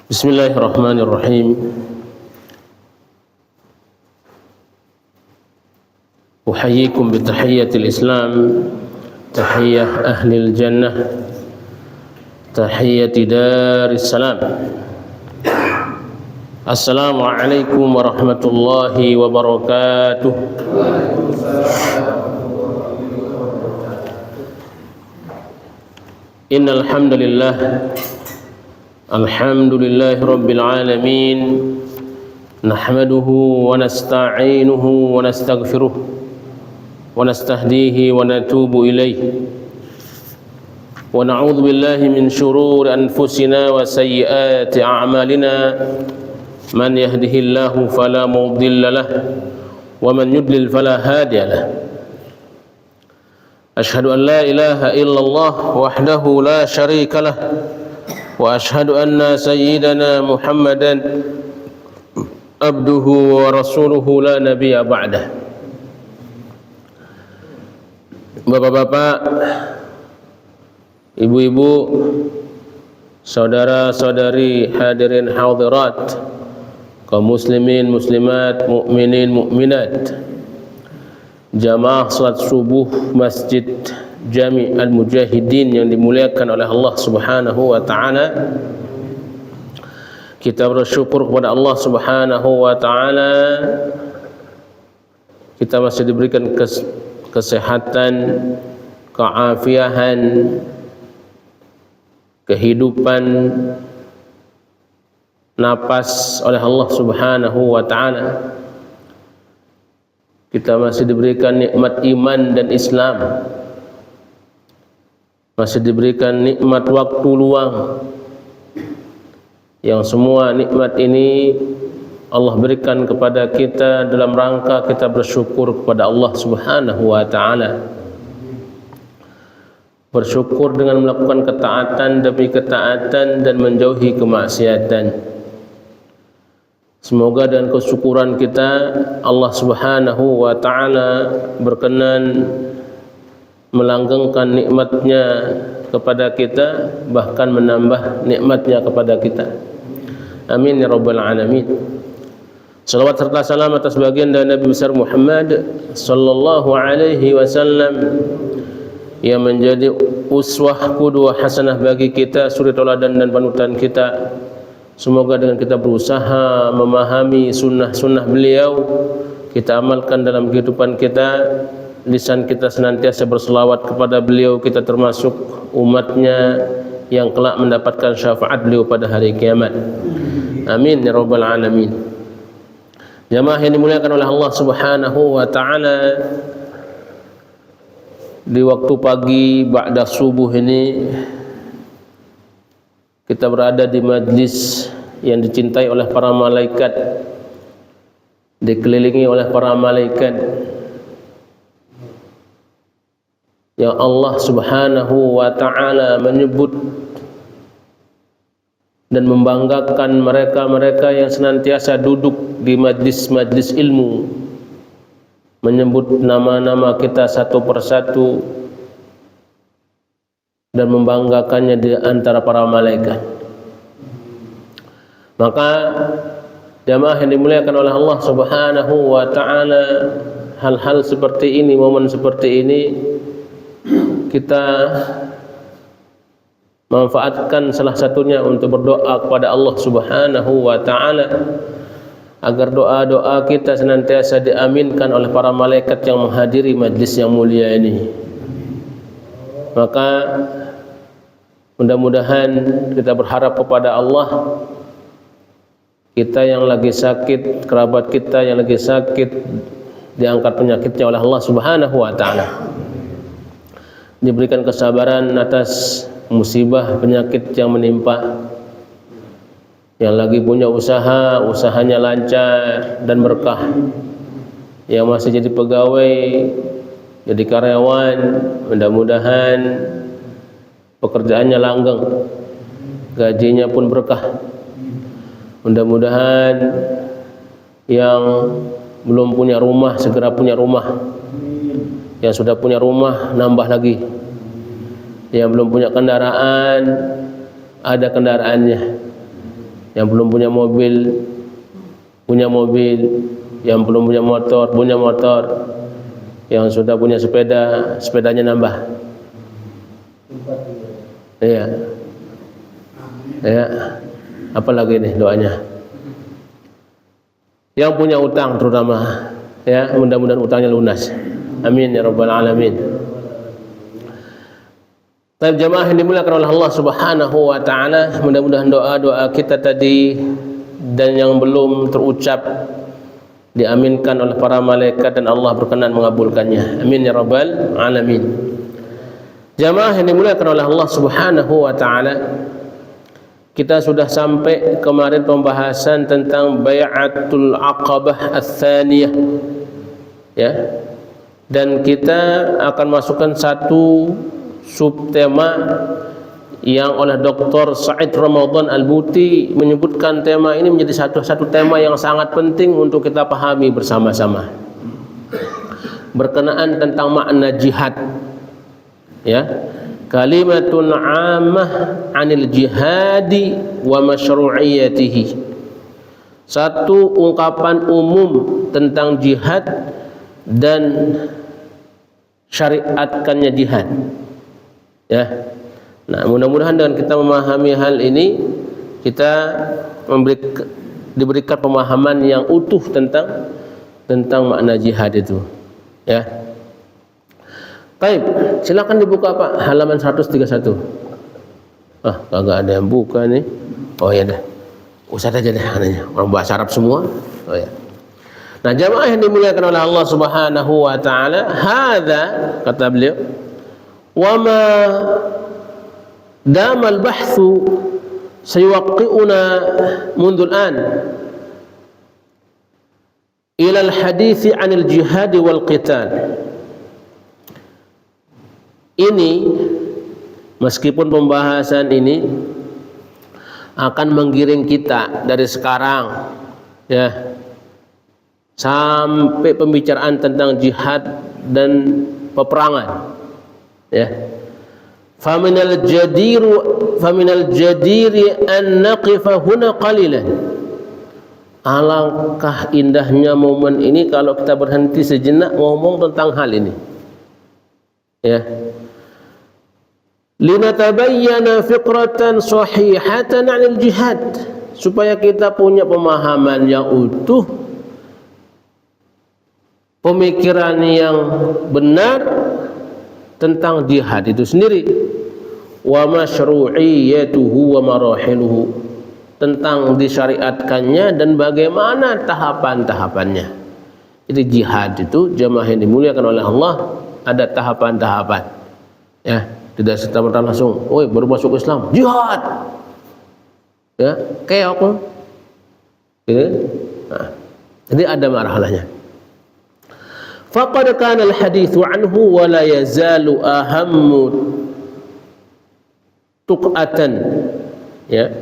Bismillahirrahmanirrahim. Uhayyikum bitahiyyatil Islam, tahiyyah ahlil jannah, tahiyyati daris salam. Assalamualaikum warahmatullahi wabarakatuh. Innal hamdalillah, alhamdulillahi rabbil alamin, nahmaduhu wa nasta'inuhu wa nastaghfiruh wa nastahdihi wa natubu ilayhi wa na'udzu billahi min shururi anfusina wa sayyiati a'malina. Man yahdihillahu fala mudilla lahu wa man yudlil fala hadiya lahu. Ashhadu an la ilaha illallah wahdahu la syarika lah wa ashhadu anna sayyidana Muhammadan abduhu wa rasuluhu la nabiyya ba'dah. Bapak-bapak, ibu-ibu, saudara-saudari hadirin hadirat, kaum muslimin, muslimat, mukminin, mukminat, jamaah salat subuh Masjid Jami' Al-Mujahidin yang dimuliakan oleh Allah Subhanahu wa taala. Kita bersyukur kepada Allah Subhanahu wa taala kita masih diberikan kesehatan, keafiatan, kehidupan, napas oleh Allah Subhanahu wa taala. Kita masih diberikan nikmat iman dan Islam, masih diberikan nikmat waktu luang, yang semua nikmat ini Allah berikan kepada kita dalam rangka kita bersyukur kepada Allah Subhanahu wa taala. Bersyukur dengan melakukan ketaatan demi ketaatan dan menjauhi kemaksiatan. Semoga dengan kesyukuran kita Allah Subhanahu wa taala berkenan melanggengkan nikmatnya kepada kita, bahkan menambah nikmatnya kepada kita. Amin ya rabbal alamin. Salawat serta salam atas baginda Nabi besar Muhammad sallallahu alaihi wasallam yang menjadi uswah qudwah hasanah bagi kita, suri tauladan dan panutan kita. Semoga dengan kita berusaha memahami sunnah-sunnah beliau, kita amalkan dalam kehidupan kita, lisan kita senantiasa berselawat kepada beliau, kita termasuk umatnya yang kelak mendapatkan syafaat beliau pada hari kiamat. Amin ya rabbal alamin. Jamaah yang dimuliakan oleh Allah Subhanahu wa taala, di waktu pagi ba'da subuh ini kita berada di majlis yang dicintai oleh para malaikat, dikelilingi oleh para malaikat yang Allah Subhanahu wa ta'ala menyebut dan membanggakan mereka-mereka yang senantiasa duduk di majlis-majlis ilmu, menyebut nama-nama kita satu persatu dan membanggakannya di antara para malaikat. Maka jamaah yang dimuliakan oleh Allah Subhanahu wa taala, hal-hal seperti ini, momen seperti ini kita manfaatkan salah satunya untuk berdoa kepada Allah Subhanahu wa taala agar doa-doa kita senantiasa diaminkan oleh para malaikat yang menghadiri majlis yang mulia ini. Maka mudah-mudahan kita berharap kepada Allah, kita yang lagi sakit, kerabat kita yang lagi sakit, diangkat penyakitnya oleh Allah Subhanahu wa taala, diberikan kesabaran atas musibah penyakit yang menimpa. Yang lagi punya usaha, usahanya lancar dan berkah. Yang masih jadi pegawai, jadi karyawan, mudah-mudahan pekerjaannya langgeng, gajinya pun berkah. Mudah-mudahan yang belum punya rumah segera punya rumah, yang sudah punya rumah nambah lagi, yang belum punya kendaraan ada kendaraannya, Yang belum punya mobil, yang belum punya motor, yang sudah punya sepeda, sepedanya nambah. Iya. Ya. Apalagi nih doanya. Yang punya utang terutama, ya, mudah-mudahan utangnya lunas. Amin ya rabbal alamin. Baik jamaah yang dimuliakan oleh Allah Subhanahu wa taala, mudah-mudahan doa-doa kita tadi dan yang belum terucap diaminkan oleh para malaikat dan Allah berkenan mengabulkannya. Amin ya rabbal alamin. Jamaah yang dimuliakan oleh Allah Subhanahu wa taala, kita sudah sampai kemarin pembahasan tentang Bai'atul Aqabah Ats-Tsaniyah. Ya. Dan kita akan masukkan satu subtema yang oleh Dr. Said Ramadan Al-Buti menyebutkan tema ini menjadi satu tema yang sangat penting untuk kita pahami bersama-sama. Berkenaan tentang makna jihad. Ya. Kalimatun 'ammah 'anil jihadi wa masyru'iyyatihi. Satu ungkapan umum tentang jihad dan syariatkannya jihad. Ya. Nah, mudah-mudahan dengan kita memahami hal ini kita diberikan pemahaman yang utuh tentang makna jihad itu. Ya. Baik, silakan dibuka Pak, halaman 131. Kagak ada yang buka nih. Oh ya dah. Ustaz aja deh anehnya. Orang bahasa Arab semua. Oh ya. Nah, jamaah yang dimuliakan oleh Allah Subhanahu wa taala, hadza kata beliau, wa ma dama al-bahthu sayuwaqqi'una mundu al-an ila al-hadits 'anil jihad wal qital. Ini meskipun pembahasan ini akan menggiring kita dari sekarang ya sampai pembicaraan tentang jihad dan peperangan ya. Faminal jadiri an naqifa huna qalilan. Alangkah indahnya momen ini kalau kita berhenti sejenak ngomong tentang hal ini ya. Linatabayyana fiqratan sahihatan 'anil jihad, supaya kita punya pemahaman yang utuh, pemikiran yang benar tentang jihad itu sendiri, wa masyru'iyyatuhu wa marahiluhu, tentang disyariatkannya dan bagaimana tahapan-tahapannya. Jadi jihad itu jamaah yang dimuliakan oleh Allah ada tahapan-tahapan ya. Tidak serta-merta langsung, "Oi, baru masuk Islam, jihad." Ya, kayak apa? Ya. Nah, jadi ada marhalahnya. Faqad kana al-haditsu anhu wa la yazalu ahammu tuqatan. Ya.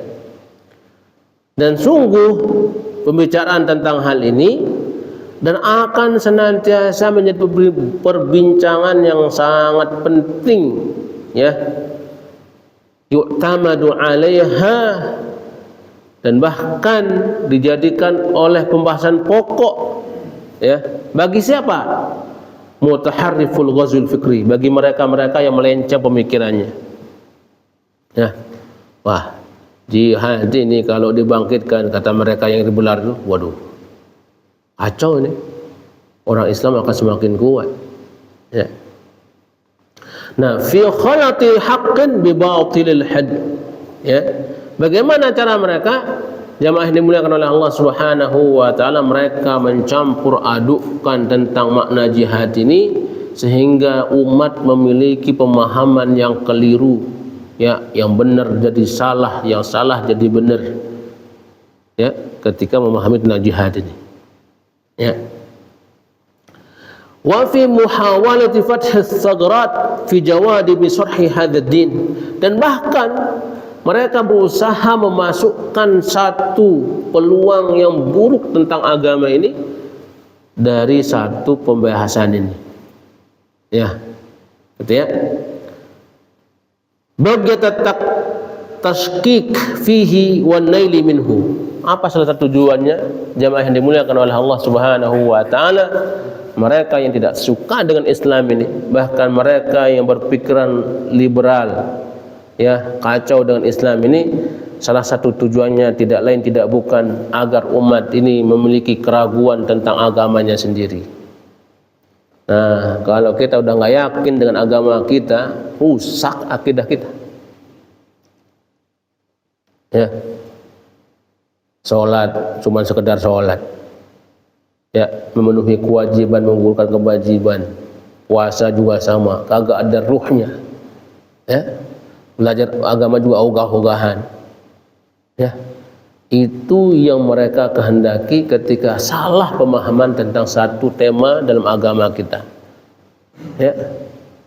Dan sungguh pembicaraan tentang hal ini dan akan senantiasa menjadi perbincangan yang sangat penting ya, yu'tamadu 'alaiha, dan bahkan dijadikan oleh pembahasan pokok ya, bagi siapa? Mutaharriful ghazul fikri, bagi mereka-mereka yang melenceng pemikirannya ya. Wah, jihad ini kalau dibangkitkan kata mereka yang dibelar itu, waduh, kacau ini, orang Islam akan semakin kuat ya. Nah, fi khalati haqqin bi batilil had ya. Bagaimana cara mereka? Jamaah yang dimuliakan oleh Allah Subhanahu wa taala, mereka mencampur adukkan tentang makna jihad ini sehingga umat memiliki pemahaman yang keliru ya, yang benar jadi salah, yang salah jadi benar ya, ketika memahami tentang jihad ini ya. Wa fi muhawalati fathi as-sagrat fi jawadi bi sarhi hadzal din, dan bahkan mereka berusaha memasukkan satu peluang yang buruk tentang agama ini dari satu pembahasan ini ya, gitu ya. Bagi tashkik fihi wan naili minhu. Apa salah satu tujuannya? Jamaah yang dimuliakan oleh Allah Subhanahu wa taala, mereka yang tidak suka dengan Islam ini, bahkan mereka yang berpikiran liberal, ya, kacau dengan Islam ini, salah satu tujuannya tidak lain tidak bukan agar umat ini memiliki keraguan tentang agamanya sendiri. Nah, kalau kita udah nggak yakin dengan agama kita, rusak akidah kita. Ya, sholat cuma sekedar sholat, ya, memenuhi kewajiban, menggugurkan kewajiban. Puasa juga sama, kagak ada ruhnya, ya. Belajar agama juga ogah-ogahan, ya. Itu yang mereka kehendaki ketika salah pemahaman tentang satu tema dalam agama kita, ya.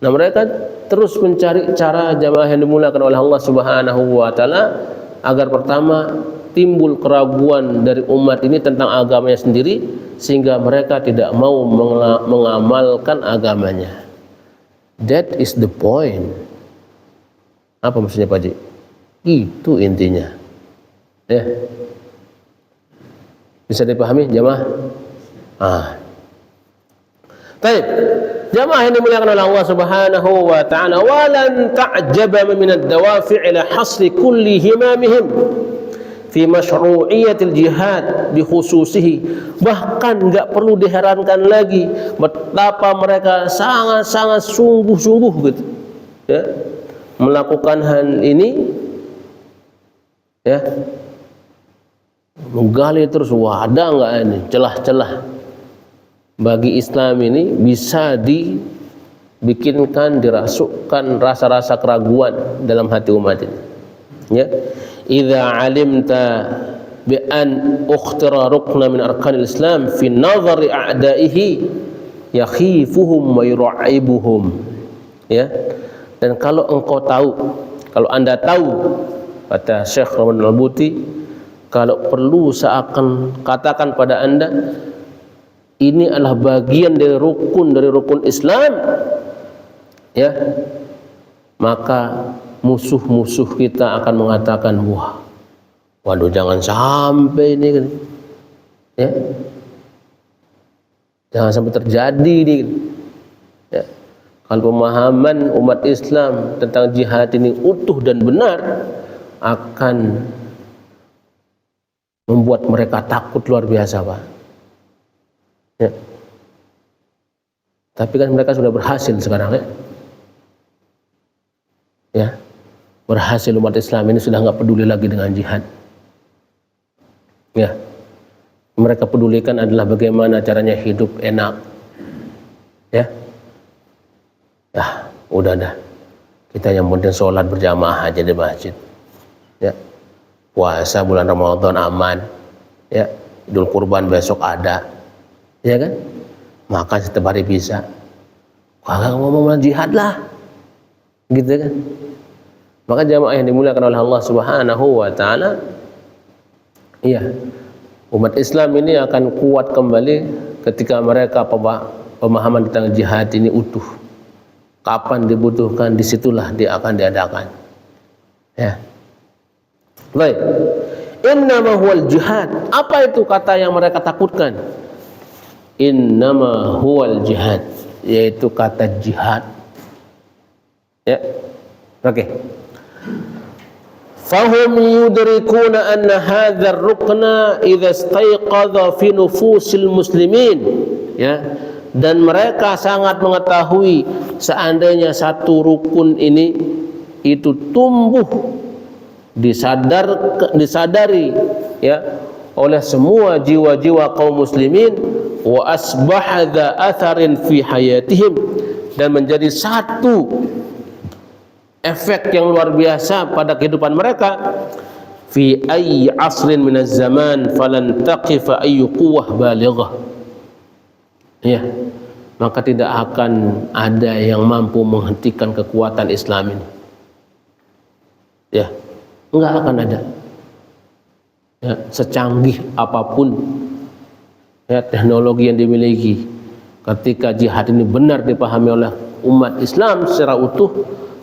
Nah, mereka terus mencari cara, jamaah yang dimuliakan oleh Allah Subhanahu wa taala, agar pertama timbul keraguan dari umat ini tentang agamanya sendiri, sehingga mereka tidak mau mengamalkan agamanya. That is the point. Apa maksudnya Pak Haji? Itu intinya, ya. Bisa dipahami jamaah? Baik, jamaah yang dimuliakan oleh Allah Subhanahu wa taala, walan ta'jaba min ad-dawafi' ila hasri kulli himamihim fi masyru'iyatil jihad bi khususihi. Bahkan enggak perlu diherankan lagi betapa mereka sangat-sangat sungguh-sungguh gitu, ya, melakukan hal ini, ya, menggali terus, wah, ada enggak ini celah-celah bagi Islam ini bisa dibikinkan, dirasukkan rasa-rasa keraguan dalam hati umat ini, ya. Idza alimta bi an ukhtira rukna min arkanil Islam fi nazari a'daihi yakhifuhum wa yur'ibuhum, ya. Dan kalau engkau tahu, kalau Anda tahu, kata Syekh Ramadan Al-Buti, kalau perlu seakan katakan pada Anda, ini adalah bagian dari rukun Islam, ya, maka musuh-musuh kita akan mengatakan, waduh, jangan sampai ini, ya, jangan sampai terjadi ini, ya. Kalau pemahaman umat Islam tentang jihad ini utuh dan benar, akan membuat mereka takut luar biasa, Pak. Ya. Tapi kan mereka sudah berhasil sekarang, ya. Ya, berhasil, umat Islam ini sudah nggak peduli lagi dengan jihad. Ya, mereka pedulikan adalah bagaimana caranya hidup enak. Ya, udah dah, kita yang penting sholat berjamaah aja di masjid. Ya, puasa bulan Ramadan aman. Ya, Idul Kurban besok ada. Ya kan, makan setiap hari bisa. Kalau ngomong jihad lah, gitu kan. Maka jamaah yang dimuliakan oleh Allah Subhanahu wa taala, iya, umat Islam ini akan kuat kembali ketika mereka pemahaman tentang jihad ini utuh. Kapan dibutuhkan, disitulah dia akan diadakan, ya. Baik, innama huwal jihad. Apa itu kata yang mereka takutkan? Innama huwal jihad, yaitu kata jihad, ya. Oke. Fahum yudrikuna anna hadzal rukna idza istayqadha fi nufusil muslimin, ya. Dan mereka sangat mengetahui seandainya satu rukun ini itu tumbuh disadari, ya, oleh semua jiwa-jiwa kaum muslimin, wa asbaha dha atharin fi hayatihim, dan menjadi satu efek yang luar biasa pada kehidupan mereka, fi ayyi asrin minaz zaman falan taqifa ayyu quwwah balighah, ya, maka tidak akan ada yang mampu menghentikan kekuatan Islam ini, ya, enggak akan ada, ya, secanggih apapun, ya, teknologi yang dimiliki, ketika jihad ini benar dipahami oleh umat Islam secara utuh,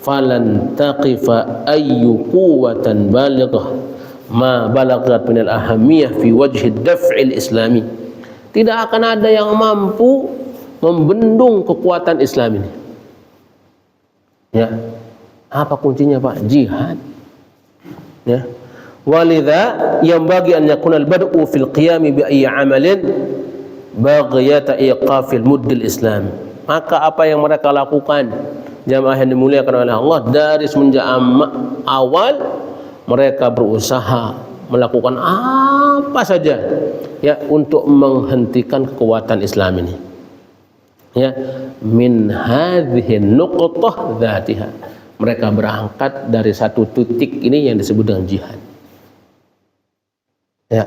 falan taqifa ayyu quwwatan balighah ma balaghat min al-ahamiyah fi wajhi ad-daf'il islami. Tidak akan ada yang mampu membendung kekuatan Islam ini. Ya. Apa kuncinya, Pak? Jihad. Ya. Walidha yanbaghi an yakuna al-bad'u fil qiyam bi ayyi 'amalin baghiyata iqafil muddil Islam. Maka apa yang mereka lakukan, jamaah yang dimuliakan oleh Allah, dari semenjak awal mereka berusaha melakukan apa saja ya untuk menghentikan kekuatan Islam ini. Ya, min hadhihi nuqtah dzatiha. Mereka berangkat dari satu titik ini yang disebut dengan jihad. Ya.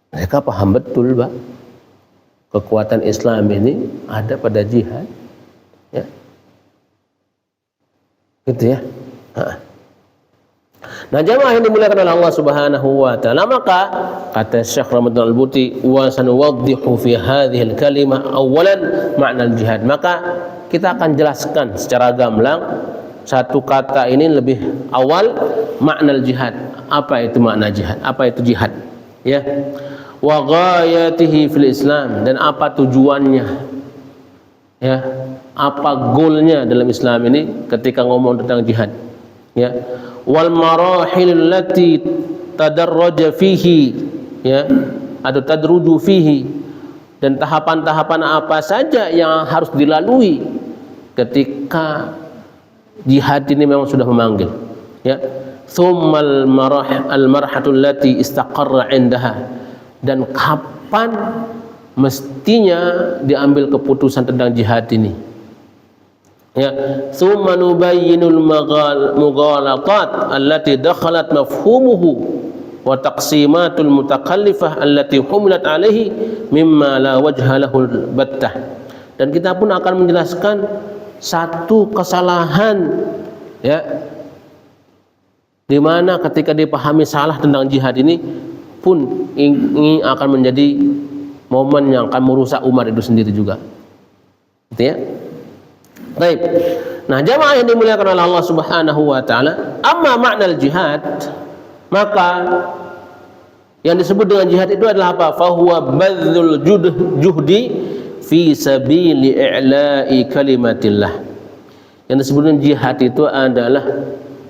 Mereka paham betul, Pak. Kekuatan Islam ini ada pada jihad. Ya. Gitu ya. Nah, jamaah yang dimuliakan oleh Allah Subhanahu wa taala, maka kata Syekh Ramadan Al-Buti, wa sanuwaddihu fi hadhihi al-kalimah awalan ma'na al-jihad. Maka kita akan jelaskan secara gamblang satu kata ini lebih awal, makna al-jihad. Apa itu makna jihad? Apa itu jihad? Ya. Wa ghayatihi fil Islam, dan apa tujuannya? Ya. Apa goalnya dalam Islam ini ketika ngomong tentang jihad? Ya. Wal marahil allati tadarraja fihi, ya, atau tadruju fihi, dan tahapan-tahapan apa saja yang harus dilalui ketika jihad ini memang sudah memanggil. Ya. Tsummal marhatul lati istaqarra indaha, dan kapan mestinya diambil keputusan tentang jihad ini. Ya, tsumma nubayyinul mughalatat allati dakhalat mafhumuhu wa taqsimatul mutakallifah allati humilat alaihi mimma la wajha lahu battah. Dan kita pun akan menjelaskan satu kesalahan, ya, di mana ketika dipahami salah tentang jihad ini pun ini akan menjadi momen yang akan merusak umat itu sendiri juga. Gitu ya. Baik. Nah, jamaah yang dimuliakan oleh Allah Subhanahu wa taala, amma makna al-jihad, maka yang disebut dengan jihad itu adalah apa? Fa huwa badzul juhdi fi sabili i'la'i kalimatillah. Yang disebut dengan jihad itu adalah,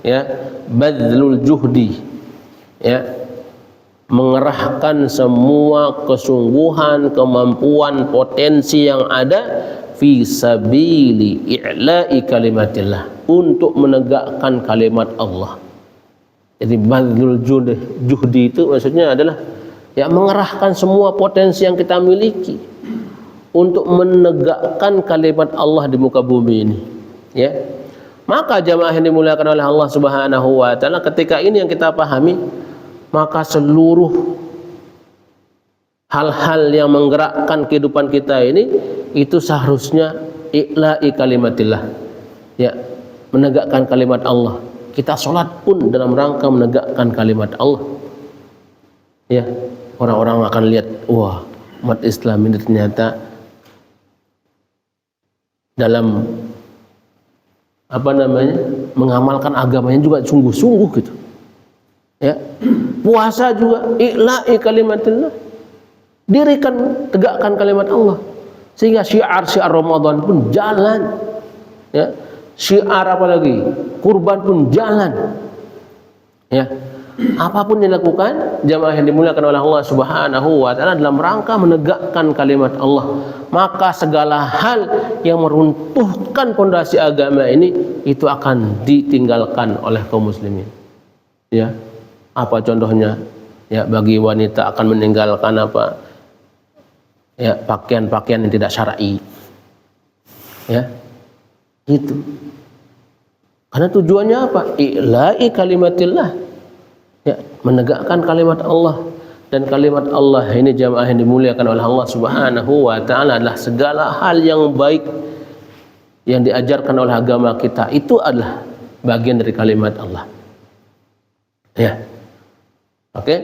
ya, badzul juhdi, ya, mengerahkan semua kesungguhan, kemampuan, potensi yang ada fi sabili i'la'i kalimatillah, untuk menegakkan kalimat Allah. Jadi badzul juhdi itu maksudnya adalah, ya, mengerahkan semua potensi yang kita miliki untuk menegakkan kalimat Allah di muka bumi ini. Ya. Maka jamaah yang dimuliakan oleh Allah Subhanahu wa taala, ketika ini yang kita pahami, maka seluruh hal-hal yang menggerakkan kehidupan kita ini itu seharusnya i'la'i kalimatillah, ya, menegakkan kalimat Allah. Kita sholat pun dalam rangka menegakkan kalimat Allah. Ya, orang-orang akan lihat, wah, umat Islam ini ternyata dalam mengamalkan agamanya juga sungguh-sungguh gitu. Ya, puasa juga i'la'i kalimatillah, dirikan, tegakkan kalimat Allah, sehingga syiar-syiar Ramadan pun jalan. Ya, syiar apalagi kurban pun jalan. Ya, apapun yang dilakukan jamaah yang dimuliakan oleh Allah Subhanahu wa taala dalam rangka menegakkan kalimat Allah, maka segala hal yang meruntuhkan pondasi agama ini itu akan ditinggalkan oleh kaum muslimin. Ya, apa contohnya? Ya, bagi wanita akan meninggalkan apa? Ya, pakaian-pakaian yang tidak syar'i. Ya, itu. Karena tujuannya apa? I'la'i kalimatillah. Ya, menegakkan kalimat Allah. Dan kalimat Allah ini jamaah yang dimuliakan oleh Allah Subhanahu wa taala adalah segala hal yang baik yang diajarkan oleh agama kita, itu adalah bagian dari kalimat Allah. Ya. Oke.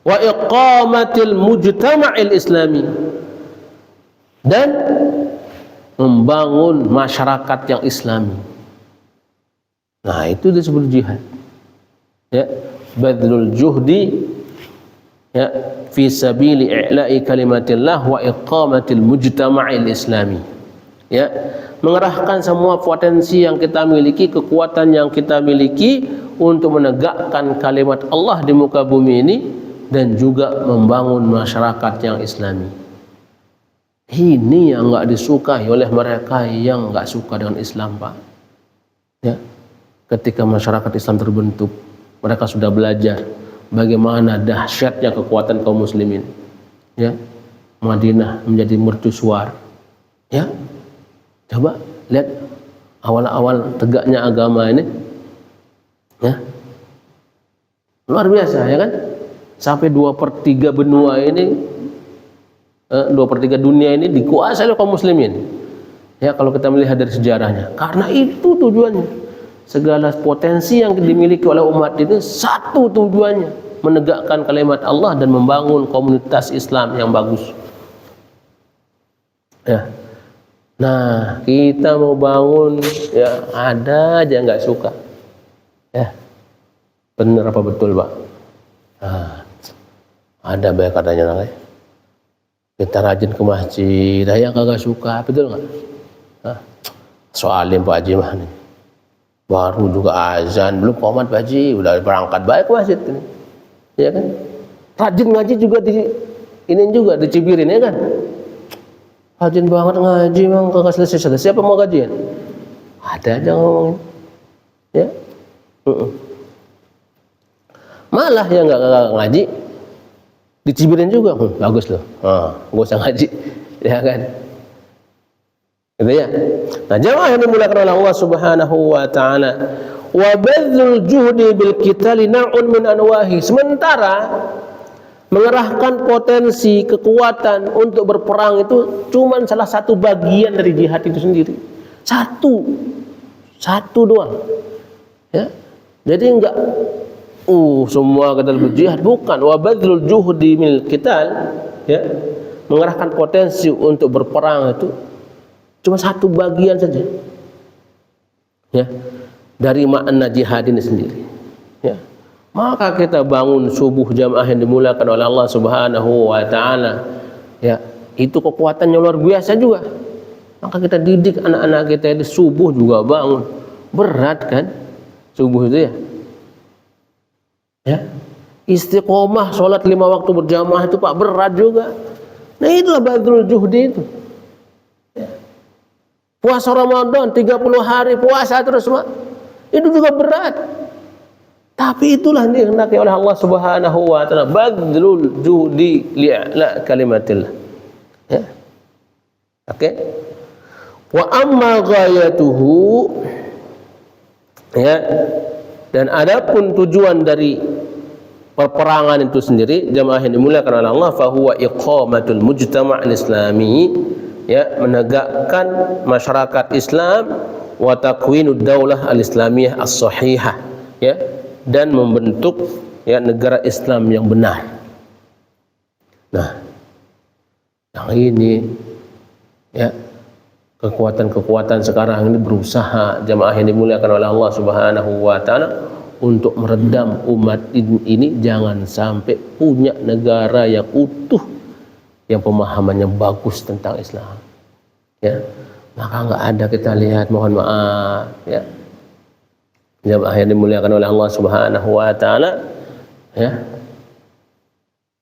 Wa iqamatil mujtama'il islami, dan membangun masyarakat yang islami. Nah, itu disebut jihad. Ya, badlul juhdi ya fi sabili i'la'i kalimatillah wa iqamatil mujtama'il islami. Ya, mengerahkan semua potensi yang kita miliki, kekuatan yang kita miliki untuk menegakkan kalimat Allah di muka bumi ini dan juga membangun masyarakat yang islami. Ini yang enggak disukai oleh mereka yang enggak suka dengan Islam, Pak. Ya. Ketika masyarakat Islam terbentuk, mereka sudah belajar bagaimana dahsyatnya kekuatan kaum muslimin. Ya. Madinah menjadi mercusuar. Ya. Coba lihat awal-awal tegaknya agama ini. Ya. Luar biasa, ya kan? Sampai 2/3 benua ini, 2/3 dunia ini dikuasai oleh kaum muslimin. Ya, kalau kita melihat dari sejarahnya. Karena itu tujuannya. Segala potensi yang dimiliki oleh umat ini satu tujuannya, menegakkan kalimat Allah dan membangun komunitas Islam yang bagus. Ya. Nah, kita mau bangun, ya ada aja nggak suka. Ya, bener apa betul, Pak? Nah, ada banyak katanya namanya. Kita rajin ke masjid, yang kagak suka, betul nggak? Nah, soalin Pak Haji mah nih. Baru juga azan, belum komat Pak Haji, udah berangkat baik ke masjid ini. Ya kan? Rajin ngaji juga di ini juga dicibirin, ya kan? Rajin banget ngaji, memang kagak selesai. Siapa mau gajian? Ada aja ngomongin. Ya. Malah yang nggak ngaji dicibirin juga, bagus loh, nggak usah ngaji, ya kan? Gitu ya. Nah, jamaah yang dimuliakan oleh Allah Subhanahu wa taala, wa badzul juhdi bil qitali na'un min anwahi. Sementara mengerahkan potensi kekuatan untuk berperang itu cuma salah satu bagian dari jihad itu sendiri. Satu doang. Ya. Jadi enggak semua kita berjihad, bukan. Wa badzul juhdi minal qital, ya. Mengerahkan potensi untuk berperang itu cuma satu bagian saja. Ya. Dari makna jihad ini sendiri. Ya. Maka kita bangun subuh jamaah yang dimuliakan oleh Allah Subhanahu wa taala. Ya, itu kekuatannya luar biasa juga. Maka kita didik anak-anak kita di subuh juga bangun. Berat kan? Subuh itu ya. Ya. Istiqomah salat 5 waktu berjamaah itu Pak berat juga. Nah, itulah badzul juhdi itu. Ya. Puasa Ramadan 30 hari puasa terus Pak. Itu juga berat. Tapi itulah yang dihendaki oleh Allah Subhanahu wa taala, badzul juhdi li'la kalimatillah. Ya. Oke. Wa amma ghayatuhu, ya. Dan adapun tujuan dari peperangan itu sendiri, jamaah yang dimuliakan oleh Allah, fa huwa iqamatul mujtama' al-islami, ya, menegakkan masyarakat Islam, wa takwinud daulah al-islamiyah as-sahihah, ya, dan membentuk, ya, negara Islam yang benar. Nah, yang ini, ya, kekuatan-kekuatan sekarang ini berusaha jamaah yang dimuliakan oleh Allah Subhanahu wa taala untuk meredam umat ini jangan sampai punya negara yang utuh, yang pemahamannya bagus tentang Islam. Ya, maka enggak ada kita lihat, mohon maaf, ya, jamaah yang dimuliakan oleh Allah Subhanahu wa taala, ya,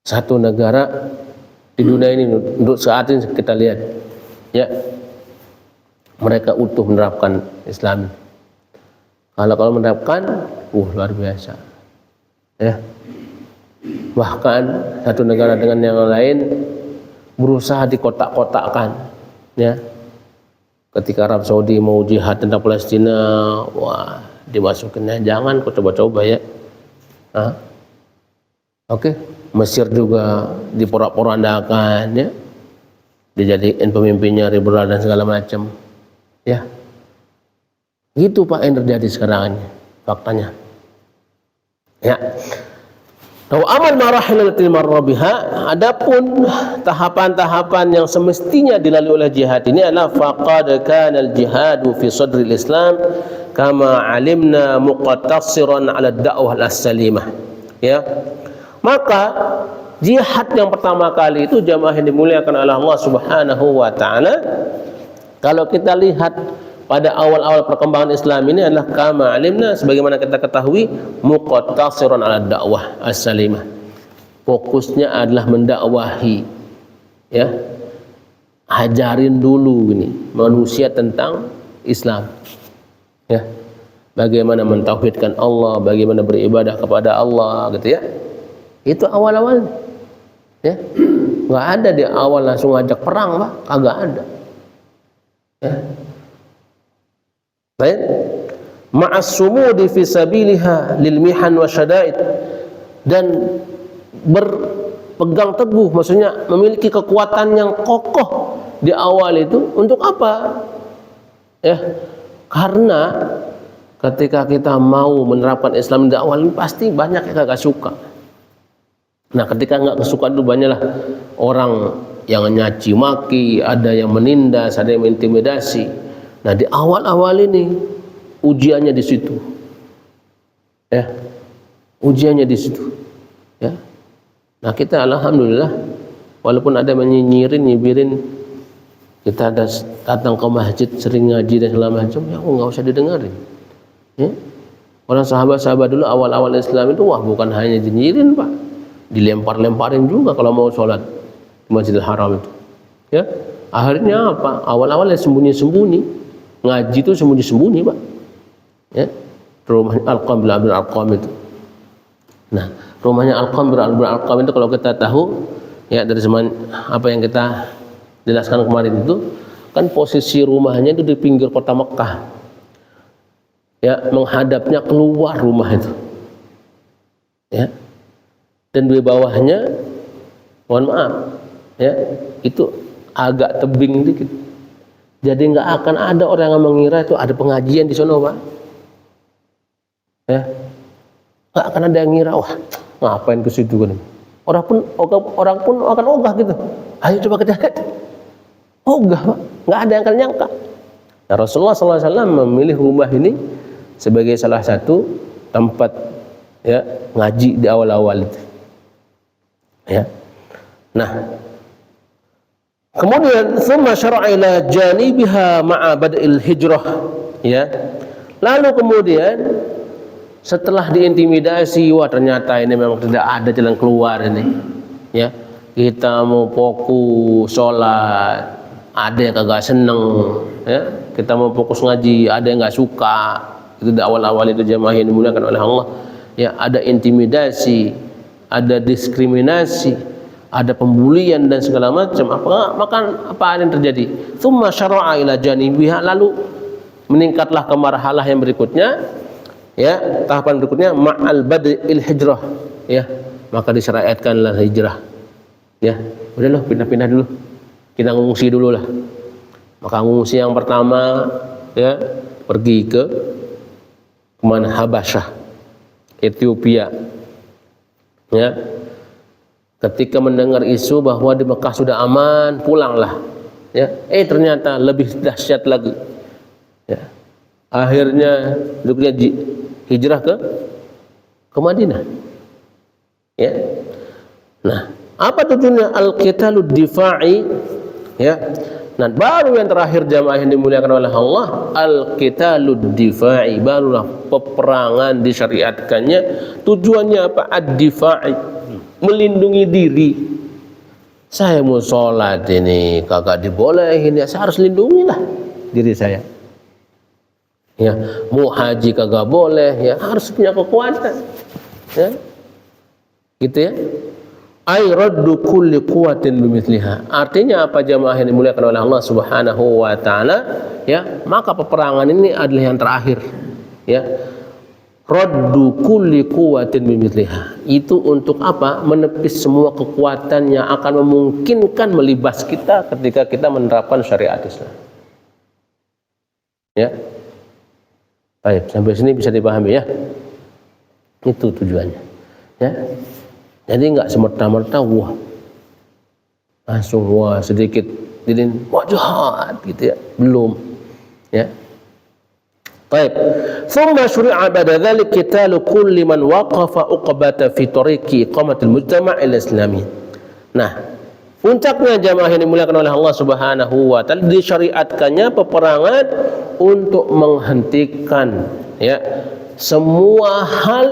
satu negara di dunia ini untuk saat ini kita lihat, ya, mereka utuh menerapkan Islam. Kalau menerapkan, luar biasa, ya. Bahkan satu negara dengan yang lain berusaha dikotak-kotakkan, ya. Ketika Arab Saudi mau jihad tentang Palestina, wah, dimasukinnya jangan kau coba-coba, ya. Oke. Mesir juga diporak-porandakan, ya. Dijadikan pemimpinnya liberal dan segala macam. Ya, gitu Pak yang terjadi sekarang ini, faktanya. Ya, Wa amal marahil allati marra biha, adapun tahapan-tahapan yang semestinya dilalui oleh jihad ini adalah faqad kana al-jihadu fi sadril Islam kama alimna muqtassiran 'ala ad-da'wah as-salimah. Ya. Maka jihad yang pertama kali itu jamaah yang dimuliakan oleh Allah Subhanahu wa taala, kalau kita lihat pada awal-awal perkembangan Islam ini adalah kama alimna, sebagaimana kita ketahui, muqtassiran 'ala dakwah as-salimah. Fokusnya adalah mendakwahi, ya. Ajarin dulu ini manusia tentang Islam. Ya. Bagaimana mentauhidkan Allah, bagaimana beribadah kepada Allah, gitu ya. Itu awal-awal. Ya. Enggak ada di awal langsung ngajak perang, Pak. Kagak ada. Ya. Baik, ma'as-sumudi fi sabiliha lil mihan wa syada'id, dan berpegang teguh, maksudnya memiliki kekuatan yang kokoh di awal itu untuk apa? Ya, karena ketika kita mau menerapkan Islam di awal ini pasti banyak yang gak suka. Nah, ketika nggak suka itu banyaklah orang yang nyaci maki, ada yang menindas, ada yang mengintimidasi. Nah, di awal-awal ini ujiannya di situ, ya, ujiannya di situ, ya. Nah, kita alhamdulillah, walaupun ada menyinyirin, nyibirin, kita datang ke masjid, sering ngaji dan segala macam, ya, nggak usah didengarin. Ya. Orang sahabat-sahabat dulu awal-awal Islam itu, wah, bukan hanya dinyirin, Pak, dilempar-lemparin juga kalau mau sholat di Masjidil Haram itu, ya. Akhirnya apa? Awal-awalnya sembunyi-sembunyi. Ngaji itu sembunyi-sembunyi, Pak. Ya. Rumahnya Al-Qam bin Abdul Al-Qam itu. Nah, rumahnya Al-Qam bin Abdul Al-Qam itu kalau kita tahu, ya, dari zaman apa yang kita jelaskan kemarin itu, kan posisi rumahnya itu di pinggir kota Mekah. Ya, menghadapnya keluar rumah itu. Ya. Dan di bawahnya, mohon maaf, ya, itu agak tebing dikit. Jadi nggak akan ada orang yang mengira itu ada pengajian di sana, Pak. Ya, nggak akan ada yang ngira, wah, ngapain ke situ kan? Orang pun akan ogah gitu. Ayo coba kita lihat. Ogah, Pak. Nggak ada yang akan nyangka. Nah, Rasulullah SAW memilih rumah ini sebagai salah satu tempat, ya, ngaji di awal-awal itu. Ya. Nah, kemudian thumma syara'a ila janibiha ma'a bad'il hijrah, ya. Lalu kemudian setelah diintimidasi, wah, ternyata ini memang tidak ada jalan keluar ini, ya. Kita mau fokus sholat, ada yang kagak seneng, ya. Kita mau fokus ngaji, ada yang nggak suka. Itu di awal-awal itu jamaah yang dimuliakan oleh Allah, ya. Ada intimidasi, ada diskriminasi, ada pembulian dan segala macam. Apa yang terjadi? Tsumma syara'a ila janibiha, lalu meningkatlah ke marhalah yang berikutnya, ya, tahapan berikutnya ma'al bad'il hijrah, ya. Maka disyariatkanlah hijrah. Ya, udah loh, pindah-pindah dulu. Kita ngungsi dulu lah. Maka ngungsi yang pertama, ya, pergi ke kemana? Habasyah, Ethiopia. Ya. Ketika mendengar isu bahwa di Mekah sudah aman, pulanglah. Ya, ternyata lebih dahsyat lagi. Ya. Akhirnya hijrah ke Madinah. Ya. Nah, apa tujuannya? Al-qitalud difa'i, ya. Nah, baru yang terakhir jamaah yang dimuliakan oleh Allah, al-qitalud difa'i, barulah peperangan disyariatkannya. Tujuannya apa? Ad-difa'i, melindungi diri. Saya mau sholat ini kagak dibolehin, ya saya harus lindungilah diri saya. Ya, mau haji kagak boleh, ya harus punya kekuatan. Ya. Gitu ya. Ay raddu kulli quwwatin bimithliha. Artinya apa jamaah yang dimuliakan oleh Allah Subhanahu wa taala, ya, maka peperangan ini adalah yang terakhir. Ya. Raddu kulli quwwatin bimithliha. Itu untuk apa? Menepis semua kekuatan yang akan memungkinkan melibas kita ketika kita menerapkan syariat Islam. Ya. Baik, sampai sini bisa dipahami, ya. Itu tujuannya. Ya. Jadi enggak semerta-merta wah langsung wah sedikit jadi wah jahat gitu ya, belum ya. Baik. Thumma syuri'a ba'da dzalik qitalu kulli man waqafa uqbata fi tariqi iqamatil mujtama' al-islami. Nah, puncaknya jamaah yang dimuliakan oleh Allah Subhanahu wa taala disyariatkannya peperangan untuk menghentikan ya semua hal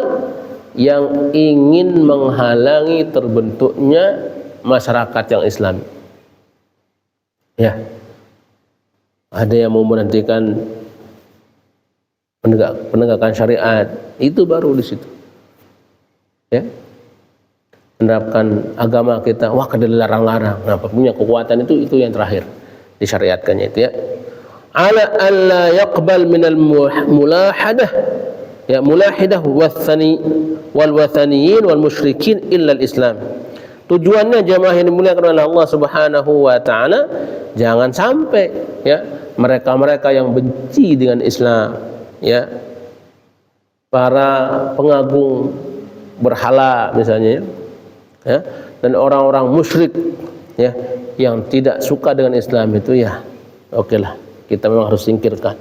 yang ingin menghalangi terbentuknya masyarakat yang Islami. Ya. Ada yang mau menghentikan penegakan syariat, itu baru di situ. Ya. Menerapkan agama kita, wah kada dilarang-larang. Nah, punya kekuatan itu yang terakhir disyariatkannya itu ya. Ala alla yaqbal minal mulahadah ya mulahidah wal wathaniyin wal musyrikin illa al-Islam. Tujuannya jamaah yang dimuliakan oleh Allah Subhanahu wa taala jangan sampai ya mereka-mereka yang benci dengan Islam ya, para pengagung berhala misalnya ya, dan orang-orang musyrik ya yang tidak suka dengan Islam itu ya okelah kita memang harus singkirkan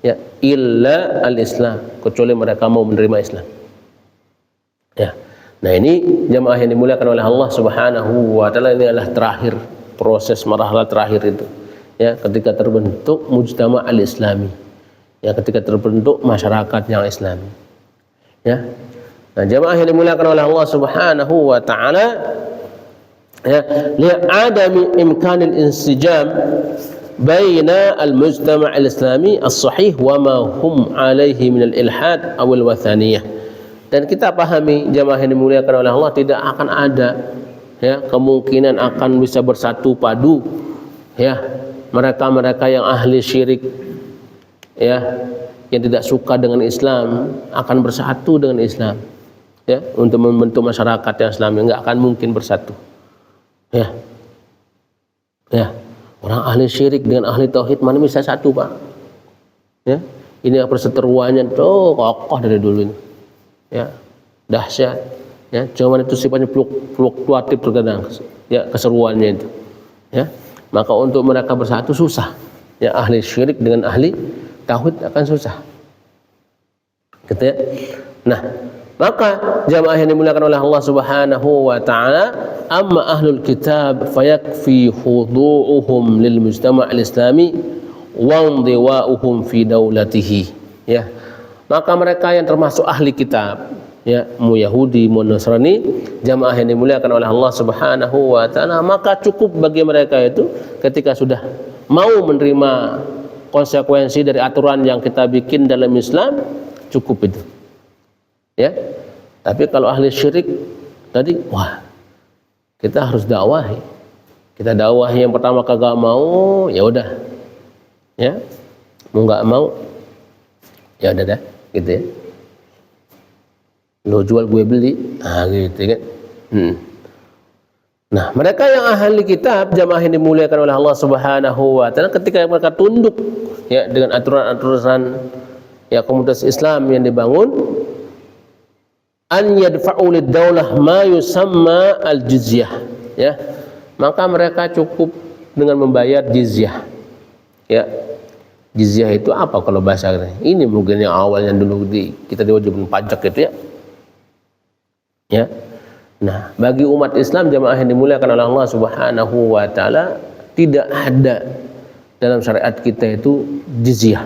ya, illa al-Islam, kecuali mereka mau menerima Islam ya. Nah ini jamaah yang dimuliakan oleh Allah Subhanahu wa taala, ini adalah terakhir proses marhalah terakhir itu ya, ketika terbentuk mujtama' al-islami ya, ketika terbentuk masyarakat yang Islami ya. Nah jamaah yang dimuliakan oleh Allah Subhanahu wa taala ya, li'adami imkanil insijam baina al-mujtama' al-islami as-sahih wa ma hum alaihi min al-ilhad aw al-wathaniyah. Dan kita pahami jamaah yang dimuliakan oleh Allah, tidak akan ada ya kemungkinan akan bisa bersatu padu ya mereka-mereka yang ahli syirik ya, yang tidak suka dengan Islam akan bersatu dengan Islam ya untuk membentuk masyarakat yang Islam, enggak akan mungkin bersatu ya. Ya, orang ahli syirik dengan ahli tauhid mana bisa satu, Pak? Ya, ini perseteruannya tuh kokoh dari dulu ini. Ya, dahsyat. Ya, cuman itu sifatnya fluktuatif terkadang ya keseruannya itu. Ya, maka untuk mereka bersatu susah. Ya, ahli syirik dengan ahli tauhid akan susah. Gitu ya. Nah, maka jamaah yang dimuliakan oleh Allah Subhanahu wa taala, amma ahlul kitab fayakfi khudu'uhum lil mujtama' al-islami wa indiwa'uhum fi daulatihi. Ya. Maka mereka yang termasuk ahli kitab, ya, mu Yahudi, mu Nasrani, jamaah yang dimuliakan oleh Allah Subhanahu wa taala, maka cukup bagi mereka itu ketika sudah mau menerima konsekuensi dari aturan yang kita bikin dalam Islam, cukup itu. Ya. Tapi kalau ahli syirik tadi, wah, kita harus dakwahi. Kita dakwahi yang pertama kagak mau, ya udah. Ya. Mau enggak mau, ya udah dah, gitu ya. Lo jual gue beli, gitu kan. Nah, mereka yang ahli kitab, jamaah yang dimuliakan oleh Allah Subhanahu wa taala, ketika mereka tunduk ya dengan aturan-aturan ya komunitas Islam yang dibangun, an yadfa'u lid-daulah ma yusamma al-jizyah ya, maka mereka cukup dengan membayar jizyah ya. Jizyah itu apa kalau bahasa ini? Mungkin yang awalnya dulu kita diwajibkan pajak gitu ya. Ya. Nah, bagi umat Islam jamaah yang dimuliakan oleh Allah Subhanahu wa taala, tidak ada dalam syariat kita itu jizyah.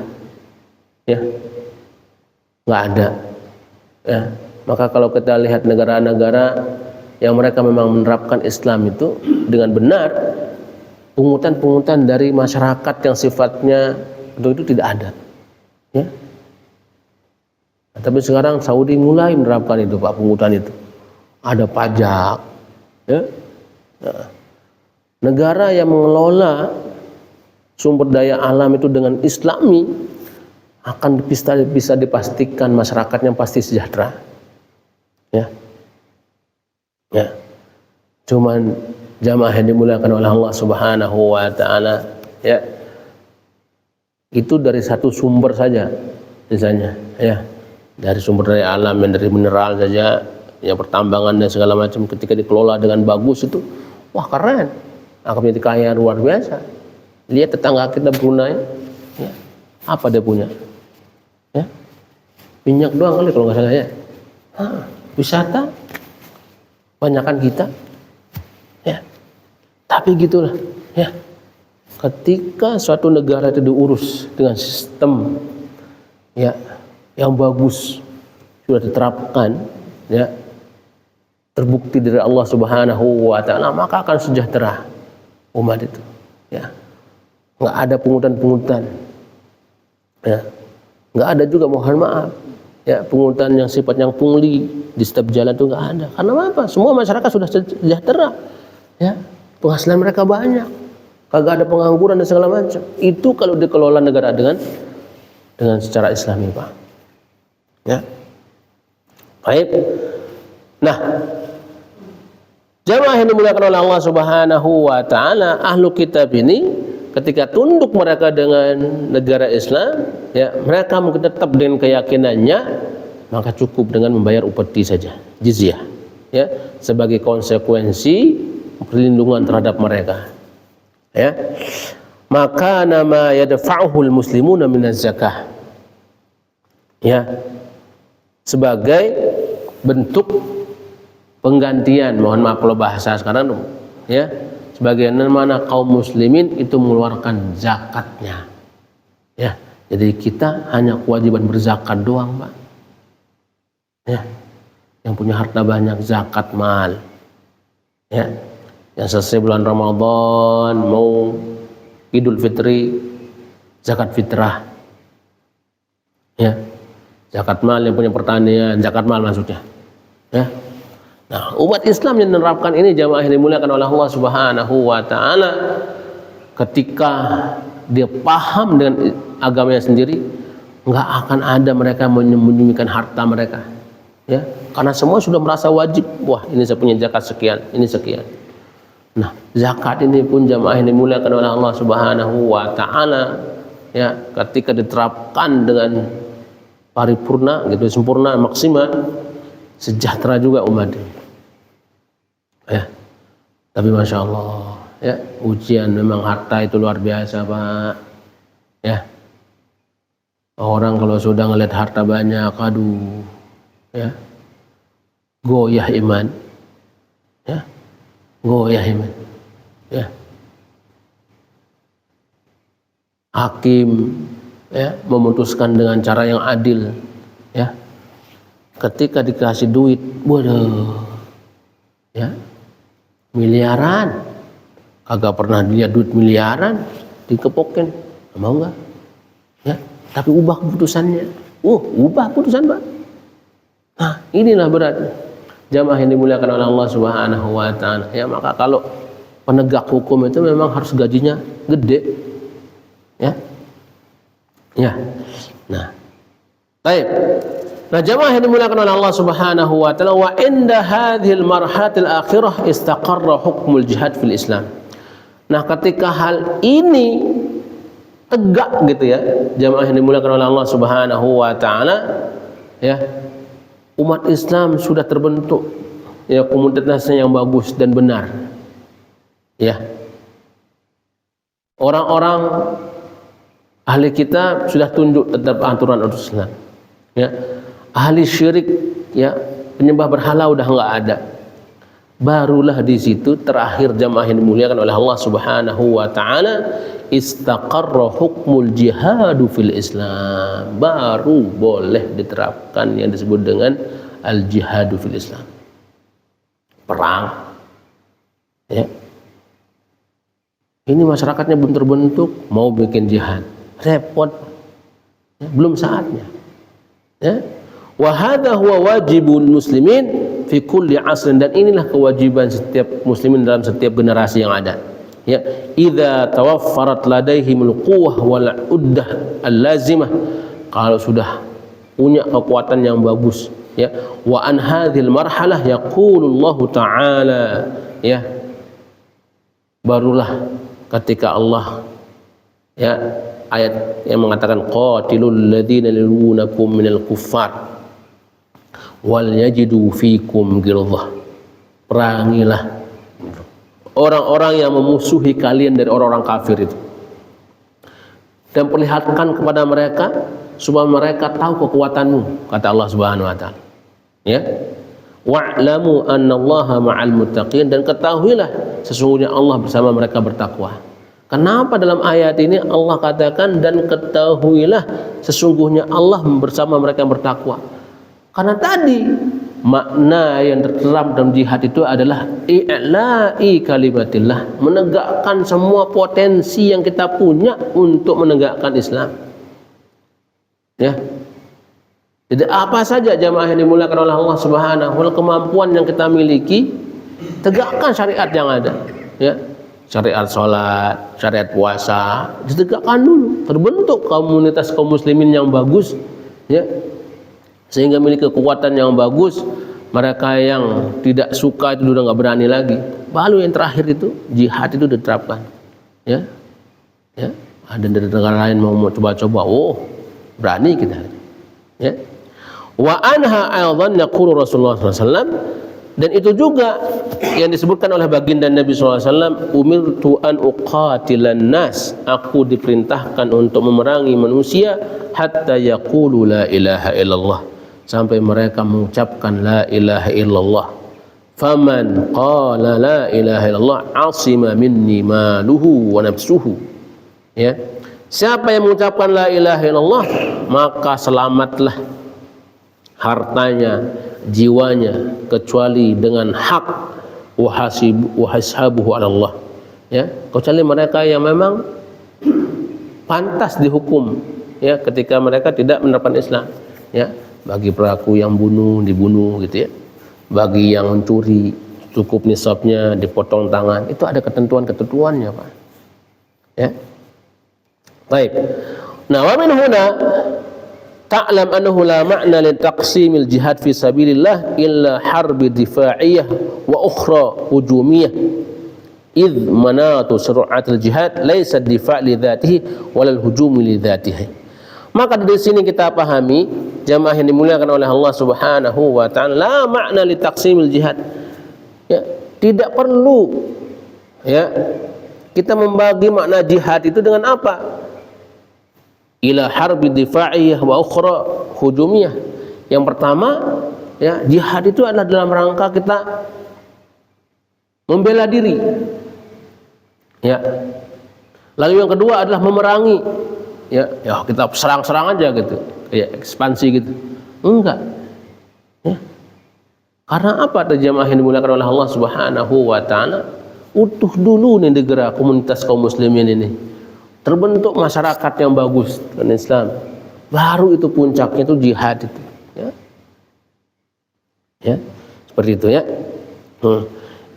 Ya. Enggak ada. Ya. Maka kalau kita lihat negara-negara yang mereka memang menerapkan Islam itu dengan benar, pungutan-pungutan dari masyarakat yang sifatnya itu tidak ada. Ya. Nah, tapi sekarang Saudi mulai menerapkan itu, Pak, pungutan itu. Ada pajak. Ya. Nah, negara yang mengelola sumber daya alam itu dengan Islami akan bisa dipastikan masyarakatnya pasti sejahtera. Ya. Ya. Cuman jamaah yang dimuliakan oleh Allah Subhanahu wa taala ya. Itu dari satu sumber saja misalnya ya. Dari sumber daya alam yang dari mineral saja ya pertambangan dan segala macam ketika dikelola dengan bagus itu, wah keren, akan menjadi kaya luar biasa. Lihat tetangga kita Brunei, ya, apa dia punya? Ya, minyak doang kali kalau nggak salah ya. Wisata, banyakan kita, ya. Tapi gitulah, ya. Ketika suatu negara itu diurus dengan sistem, ya, yang bagus sudah diterapkan, ya, terbukti dari Allah Subhanahu wa Ta'ala, maka akan sejahtera umat itu, ya. Nggak ada pungutan-pungutan, ya. Nggak ada juga, mohon maaf, ya, pungutan yang sifatnya pungli di setiap jalan itu nggak ada. Karena apa? Semua masyarakat sudah sejahtera, ya, penghasilan mereka banyak, kagak ada pengangguran dan segala macam. Itu kalau dikelola negara dengan secara Islami, Pak. Ya, baik. Nah, jamaah yang dimuliakan oleh Allah Subhanahu wa Ta'ala, ahlu kitab ini ketika tunduk mereka dengan negara Islam, ya, mereka mungkin tetap dengan keyakinannya, maka cukup dengan membayar upeti saja, jizyah, ya, sebagai konsekuensi perlindungan terhadap mereka, ya. Maka nama yadfa'uhul muslimuna minaz zakah, ya, sebagai bentuk penggantian, mohon maaf kalau bahasa sekarang, ya, sebagaimana kaum muslimin itu mengeluarkan zakatnya, ya. Jadi kita hanya kewajiban berzakat doang, Pak, ya. Yang punya harta banyak zakat mal, ya. Yang selesai bulan Ramadan mau Idul Fitri zakat fitrah, ya. Zakat mal yang punya pertanian, zakat mal maksudnya, ya. Nah, umat Islam yang menerapkan ini, jamaah yang dimuliakan oleh Allah Subhanahu wa Ta'ala, ketika dia paham dengan agamanya sendiri, nggak akan ada mereka menyembunyikan harta mereka, ya, karena semua sudah merasa wajib. Wah, ini saya punya zakat sekian, ini sekian. Nah, zakat ini pun jamaah yang dimuliakan oleh Allah Subhanahu wa Ta'ala, ya, ketika diterapkan dengan paripurna, gitu, sempurna, maksimal, sejahtera juga umat ini, ya. Tapi masya Allah, ya, ujian memang harta itu luar biasa, Pak, ya. Orang kalau sudah ngelihat harta banyak, aduh, ya, goyah iman, ya, goyah iman, ya. Hakim, ya, memutuskan dengan cara yang adil, ya. Ketika dikasih duit, waduh, ya, miliaran, kagak pernah dilihat duit miliaran dikepokin, mau nggak, ya. Tapi ubah keputusannya, ubah keputusan, Pak. Nah, inilah berat jamaah yang dimuliakan oleh Allah Subhanahu wa Ta'ala, ya. Maka kalau penegak hukum itu memang harus gajinya gede, ya, ya. Nah, baik. Nah, jamaah yang dimuliakan oleh Allah Subhanahu wa Ta'ala, wa inda hadhil marhalatil akhirah istaqarra hukmul jihad fil Islam. Nah, ketika hal ini tegak, gitu ya, jamaah yang dimuliakan oleh Allah Subhanahu wa Ta'ala, ya, umat Islam sudah terbentuk, ya, komunitasnya yang bagus dan benar, ya. Orang-orang ahli kitab sudah tunjuk tetap aturan Islam, ya. Ahli syirik, ya, penyembah berhala udah nggak ada. Barulah di situ terakhir jamaah yang dimuliakan oleh Allah Subhanahu wa Ta'ala, istaqarra hukmul jihadu fil Islam. Baru boleh diterapkan yang disebut dengan al jihadu fil Islam, perang, ya. Ini masyarakatnya belum terbentuk, mau bikin jihad, repot, ya, belum saatnya, ya. Wa hadza huwa wajibul muslimin fi kulli asrin, dan inilah kewajiban setiap muslimin dalam setiap generasi yang ada, ya. Idza tawaffarat ladaihimul quwwah wal uddah al-lazimah, kalau sudah punya kekuatan yang bagus, ya. Wa an hadhil marhalah yaqulullahu ta'ala, ya, barulah ketika Allah, ya, ayat yang mengatakan qatilul ladzina yalunakum minal kuffar wal yajidu fikum ghilzah. Perangilah orang-orang yang memusuhi kalian dari orang-orang kafir itu, dan perlihatkan kepada mereka supaya mereka tahu kekuatanmu, kata Allah Subhanahu wa taala. Ya. Wa'lamu annallaha ma'al muttaqin, dan ketahuilah sesungguhnya Allah bersama mereka bertakwa. Kenapa dalam ayat ini Allah katakan dan ketahuilah sesungguhnya Allah bersama mereka yang bertakwa? Karena tadi makna yang terdalam dalam jihad itu adalah i'la'i kalimatillah, menegakkan semua potensi yang kita punya untuk menegakkan Islam. Ya. Jadi apa saja jamaah yang dimuliakan oleh Allah Subhanahu wa taala, kemampuan yang kita miliki, tegakkan syariat yang ada. Ya. Syariat sholat, syariat puasa, ditegakkan dulu. Terbentuk komunitas kaum muslimin yang bagus, ya, sehingga memiliki kekuatan yang bagus. Mereka yang tidak suka itu sudah nggak berani lagi. Lalu yang terakhir itu jihad itu diterapkan, ya, ya. Ada dari negara lain mau coba-coba, oh berani kita, ya. Wa anha aidan yaqulu Rasulullah SAW, dan itu juga yang disebutkan oleh baginda Nabi SAW, umirtu an uqatilan nas, aku diperintahkan untuk memerangi manusia hatta yaqulu la ilaha illallah, sampai mereka mengucapkan la ilaha illallah. Faman qala la ilaha illallah asima minni maluhu wa nafsuhu. Ya. Siapa yang mengucapkan la ilaha illallah, maka selamatlah hartanya, jiwanya, kecuali dengan hak wahasabuhu ala Allah. Ya, kecuali mereka yang memang pantas dihukum, ya, ketika mereka tidak menerapkan Islam. Ya, bagi pelaku yang dibunuh gitu, ya. Bagi yang mencuri cukup nisabnya dipotong tangan. Itu ada ketentuan-ketentuannya, Pak. Ya. Baik. Nah, wa min huna ta'lam annahu la ma'na li taqsimil jihad fi sabilillah illa harbi difa'iyah wa ukhra hujumiyah idh manatu sur'atil jihad laysa difa' li dhatihi walal hujum li dhatihi. Maka dari sini kita pahami jamaah yang dimuliakan oleh Allah Subhanahu wa taala, la ma'na li taqsimil jihad. Ya, tidak perlu, ya, kita membagi makna jihad itu dengan apa? Ila harbi difa'iyah wa ukhra hujumiyah. Yang pertama, ya, jihad itu adalah dalam rangka kita membela diri. Ya. Lalu yang kedua adalah memerangi. Ya, kita serang-serang aja gitu. Kayak ekspansi gitu. Enggak. Ya. Karena apa terjemah yang dimuliakan oleh Allah Subhanahu wa taala? Utuh dulu nih negara komunitas kaum muslimin ini. Terbentuk masyarakat yang bagus dan Islam, baru itu puncaknya itu jihad itu, ya, ya, seperti itu, ya.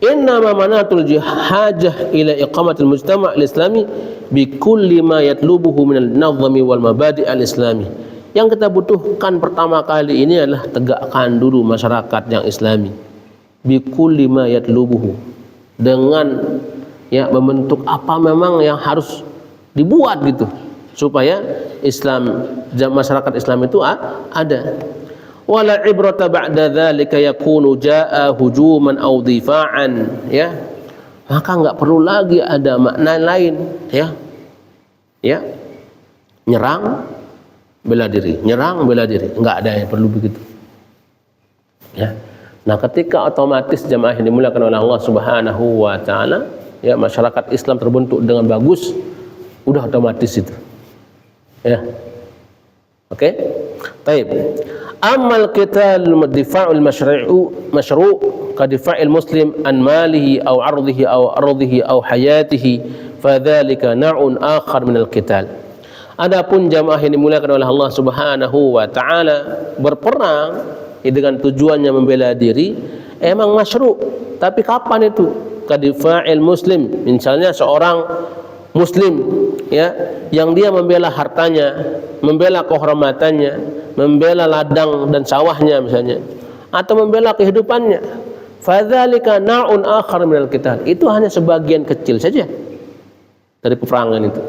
Inna ma manatul jihajah ila iqamatil mujtama' al-islami bi kulli ma yatlubuhu min al-nazmi wal mabadi' al-islami. Yang kita butuhkan pertama kali ini adalah tegakkan dulu masyarakat yang Islami, bi kulli ma yatlubuhu, dengan, ya, membentuk apa memang yang harus dibuat gitu supaya Islam, masyarakat Islam itu ada. Wala ibrata ba'da dzalika yakunu jaa hujuman aw difa'an, ya, maka enggak perlu lagi ada makna lain, ya, ya, nyerang bela diri, nyerang bela diri, enggak ada yang perlu begitu, ya. Nah, ketika otomatis jamaah yang dimuliakan oleh Allah Subhanahu wa taala, ya, masyarakat Islam terbentuk dengan bagus, udah otomatis itu, ya. Oke, baik. Amal qital difa'ul masyru' ka difa'il muslim an malihi aw 'ardihi aw ardihi aw hayatihi, fadzalika na'un akhar min al-qital. Adapun jamaah yang dimuliakan oleh Allah Subhanahu wa taala, berperang dengan tujuannya membela diri, emang masyru', tapi kapan itu? Ka difa'il muslim, misalnya seorang muslim, ya, yang dia membela hartanya, membela kehormatannya, membela ladang dan sawahnya misalnya, atau membela kehidupannya, fadzalika na'un akhar minal qital. Itu hanya sebagian kecil saja dari peperangan itu,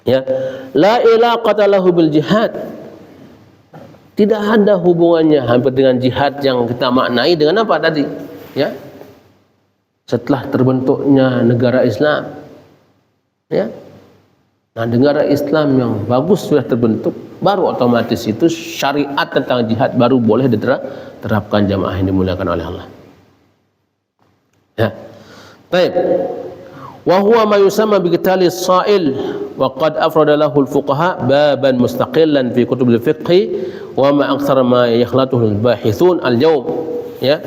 ya. La ilaqata lahu bil jihad, Tidak ada hubungannya hampir dengan jihad yang kita maknai dengan apa tadi? Ya. Setelah terbentuknya negara Islam. Ya. Nah, negara Islam yang bagus sudah terbentuk, baru otomatis itu syariat tentang jihad baru boleh diterapkan jamaah yang dimuliakan oleh Allah. Ya. Baik. Wa huwa ma yusamma bi qitali as-sa'il wa qad afrada lahu al-fuqaha baban mustaqillan fi kutub al-fiqh wa ma aktsara ma yakhlatuhu al-bahithun al-yawm. Ya.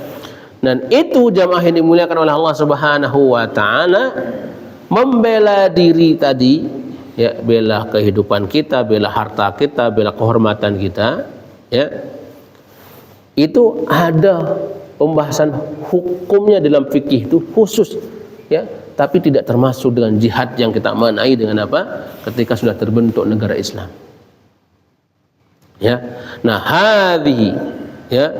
Dan itu jamaah yang dimuliakan oleh Allah Subhanahu wa taala membela diri tadi, ya, bela kehidupan kita, bela harta kita, bela kehormatan kita, ya. Itu ada pembahasan hukumnya dalam fikih itu khusus, ya, tapi tidak termasuk dengan jihad yang kita maknai dengan apa? Ketika sudah terbentuk negara Islam. Ya. Nah, hadhihi, ya,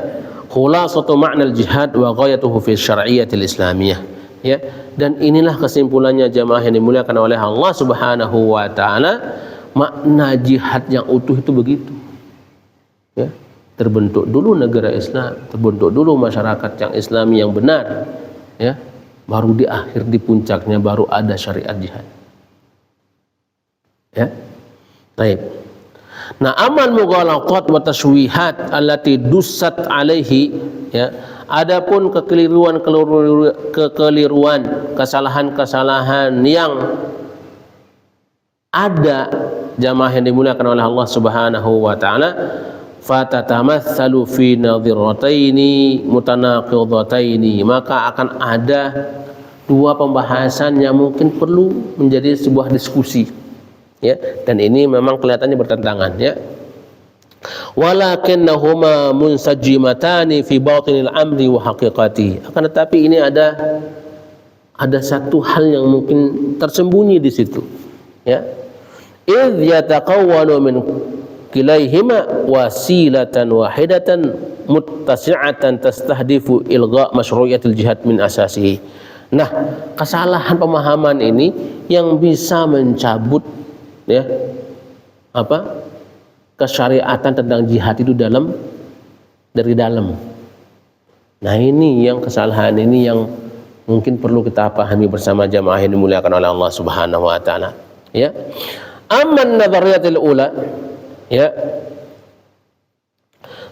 khulasatu ma'na al-jihad wa ghayatuhu fi syar'iyyatil islamiyah. Ya, dan inilah kesimpulannya jamaah yang dimuliakan oleh Allah Subhanahu wa taala, makna jihad yang utuh itu begitu. Ya. Terbentuk dulu negara Islam, terbentuk dulu masyarakat yang Islami yang benar, ya. Baru di akhir, di puncaknya baru ada syariat jihad. Ya. Baik. Nah, amal mughalaqat wa tashwihat allati dussat alaihi, ya. Adapun kekeliruan, kesalahan-kesalahan yang ada jamaah yang dimuliakan oleh Allah Subhanahu wa taala, fatatamatsalu fi nadhirataini mutanaqidataini, maka akan ada dua pembahasan yang mungkin perlu menjadi sebuah diskusi, ya, dan ini memang kelihatannya bertentangan, ya. Walakinnahuma munsajjimatani fi batinil amri wa haqiqati, akan tetapi ini ada satu hal yang mungkin tersembunyi di situ, ya. Idz yataqawwanu min kilaihima wasilatan wahidatan muttasi'atan tastahdifu ilgha masyru'iyatil jihad min asasihi. Nah, kesalahan pemahaman ini yang bisa mencabut, ya, apa? Kesyariatan tentang jihad itu dari dalam. Nah, ini yang kesalahan ini yang mungkin perlu kita pahami bersama jamaah yang dimuliakan oleh Allah Subhanahu wa taala, ya. Amman nadhariyatul ula, ya,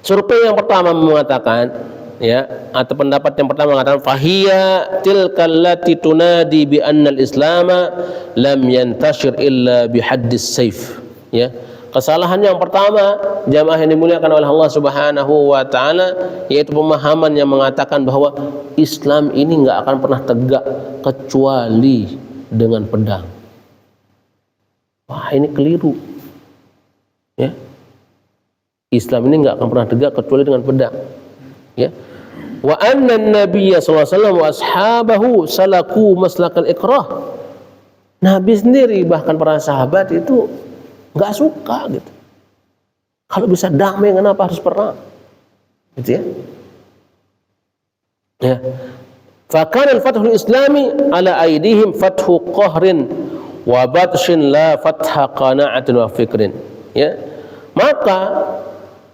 survei yang pertama mengatakan, ya, atau pendapat yang pertama mengatakan fahiya tilkallati tunadi bi anna al-islama lam yantashir illa bi haddis saif, ya. Kesalahan yang pertama jamaah yang dimuliakan oleh Allah Subhanahu wa taala, yaitu pemahaman yang mengatakan bahwa Islam ini enggak akan pernah tegak kecuali dengan pedang. Wah, ini keliru. Ya. Islam ini enggak akan pernah tegak kecuali dengan pedang. Ya. Wa anna an-nabiyya sallallahu alaihi wasallam wa ashabahu salaku maslakal ikrah. Nabi sendiri bahkan para sahabat itu enggak suka gitu. Kalau bisa damai, kenapa harus perang? Gitu, ya. Ya. Fa kana al-fathul islami ala aydihim fathu qahrin wa batshin la fatha qana'atin wa fikrin. Ya. Maka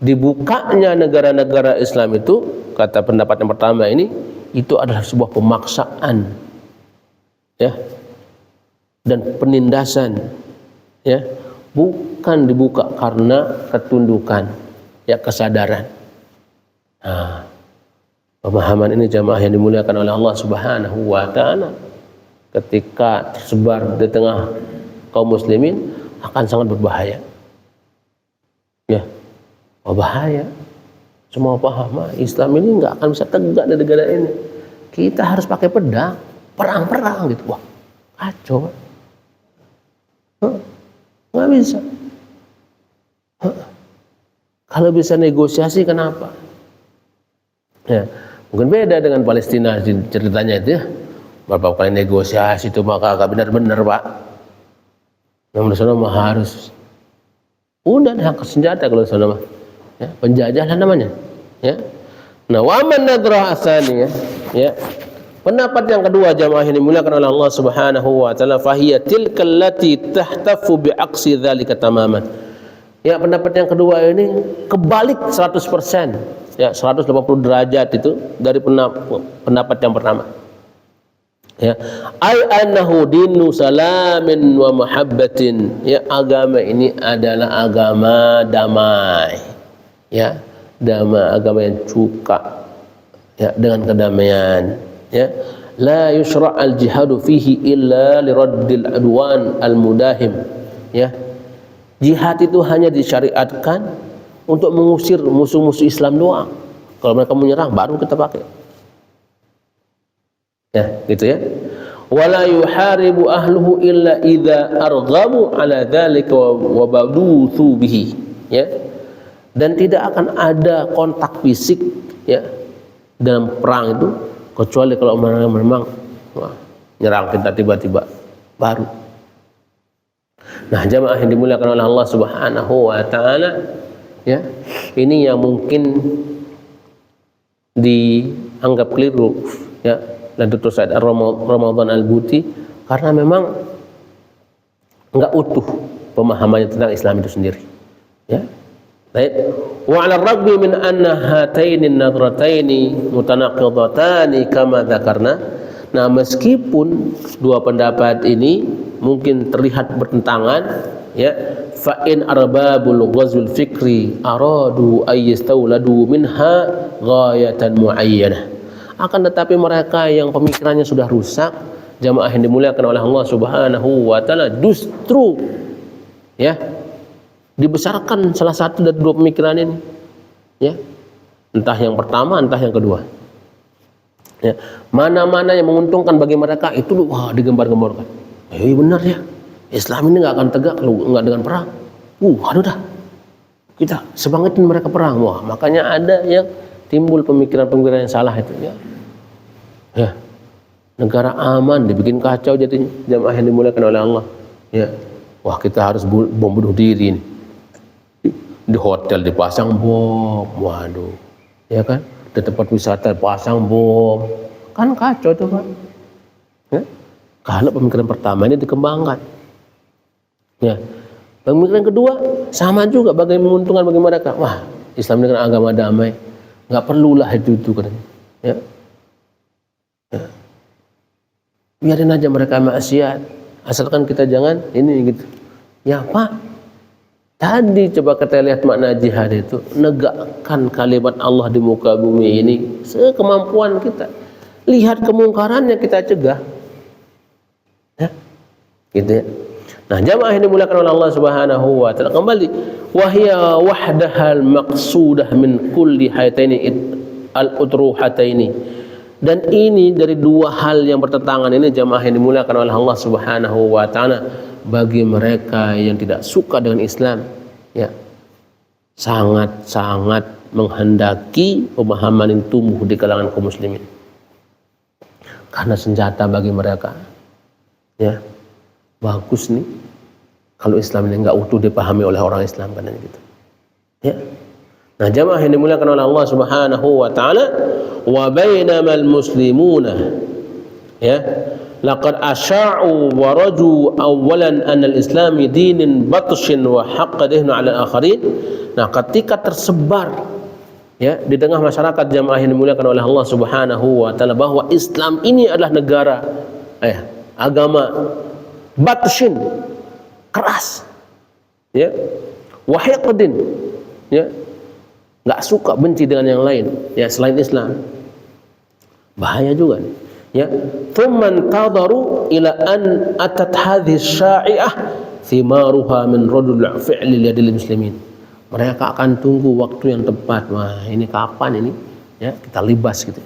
dibukanya negara-negara Islam itu, kata pendapat yang pertama ini, itu adalah sebuah pemaksaan, ya, dan penindasan, ya, bukan dibuka karena ketundukan, ya, kesadaran. Nah, pemahaman ini jamaah yang dimuliakan oleh Allah Subhanahu wa taala ketika tersebar di tengah kaum muslimin akan sangat berbahaya. Ya, bahaya. Semua paham, Islam ini nggak akan bisa tegak di negara ini. Kita harus pakai pedang, perang-perang gitu. Wah, kacau. Nggak bisa. Kalau bisa negosiasi, kenapa? Ya, mungkin beda dengan Palestina ceritanya itu, ya. Berapa kali negosiasi itu maka agak benar-benar, Pak. Namun sana mah harus udah angkat senjata kalau sana mah. Ya, penjajah lah namanya, ya. Nah, wa man nadrah asani, ya. Pendapat yang kedua jamaah yang dimuliakan oleh Allah Subhanahu wa taala, fahiya tilkal lati tahtafu bi aqsi dzalika tamaman. Ya, pendapat yang kedua ini kebalik 100%. Ya, 180 derajat itu dari pendapat yang pertama. Ya, ay annahu dinu salamin wa muhabbatin. Ya, agama ini adalah agama damai. Ya, agama yang suka ya dengan kedamaian. Ya, la yusra' al jihadu fihi illa liraddil adwan al mudahim. Ya, jihad itu hanya disyariatkan untuk mengusir musuh-musuh Islam doang. Kalau mereka menyerang baru kita pakai. Ya, gitu ya. Wala yuharibu ahluhu illa idza arghamu ala dzalika wa baduthu bihi. Ya. Dan tidak akan ada kontak fisik ya dalam perang itu kecuali kalau memang nyerang kita tiba-tiba baru. Nah, jamaah yang dimuliakan oleh Allah Subhanahu wa taala, ya. Ini yang mungkin dianggap keliru ya oleh Dr. Said Ramadan Al-Buti karena memang enggak utuh pemahamannya tentang Islam itu sendiri. Ya. Baik. Wa 'ala ar-ragmi min anna hataini an-nadrataini mutanaqidatani kama dzakarna. Nah, meskipun dua pendapat ini mungkin terlihat bertentangan, ya, fa in arbabul ghazwil fikri aradu ay yastawladu minha ghayatan muayyanah. Akan tetapi mereka yang pemikirannya sudah rusak, jamaah yang dimuliakan oleh Allah Subhanahu wa taala, justru ya dibesarkan salah satu dari dua pemikiran ini, ya, entah yang pertama entah yang kedua. Ya, mana-mana yang menguntungkan bagi mereka itu wah digembar-gemborkan. Iya benar ya, Islam ini nggak akan tegak kalau nggak dengan perang. Aduh dah, kita semangatin mereka perang. Wah, makanya ada yang timbul pemikiran-pemikiran yang salah itu. Ya, negara aman dibikin kacau jadinya, jamaah yang dimuliakan oleh Allah. Ya, wah kita harus bom bunuh diri ini. Di hotel dipasang bom, waduh, ya kan? Di tempat wisata pasang bom, kan kacau tuh Pak. Ya? Kalau pemikiran pertama ini dikembangkan, ya, pemikiran kedua sama juga bagaimana menguntungkan bagi mereka. Wah, Islam ini kan agama damai, nggak perlulah itu katanya. Ya. Ya, biarin aja mereka maksiat, asalkan kita jangan ini gitu. Ya Pak. Tadi coba kita lihat makna jihad itu, negakkan kalimat Allah di muka bumi ini sekemampuan kita. Lihat kemungkarannya kita cegah. Ya, gitu ya. Nah, jamaah yang dimuliakan oleh Allah Subhanahu wa taala, kembali wahya wahdahal maqsudah min kulli hayataini al-utruhataini. Dan ini dari dua hal yang bertentangan ini, jamaah yang dimuliakan oleh Allah Subhanahu wa taala, bagi mereka yang tidak suka dengan Islam, ya, sangat-sangat menghendaki pemahaman yang tumbuh di kalangan kaum muslimin. Karena senjata bagi mereka, ya, bagus nih kalau Islam ini enggak utuh dipahami oleh orang Islam, kan gitu. Ya. Nah, jamaah yang dimuliakan oleh Allah Subhanahu wa taala, wa bainamal muslimuna, ya, laqad asya'u wa raju awalan anal islami dinin batshin wa haqqadihnu ala akharin. Nah, ketika tersebar ya di tengah masyarakat jamaah yang dimuliakan oleh Allah Subhanahu wa taala bahwa Islam ini adalah negara agama batshin, keras, ya, wa haqqadin, ya, enggak suka, benci dengan yang lain ya selain Islam. Bahaya juga nih. Ya, thumman tadaru ila an atat hadhihi syai'ah thimaruha min radul fi'li lil muslimin. Mereka akan tunggu waktu yang tepat. Wah, ini kapan ini? Ya, kita libas gitu.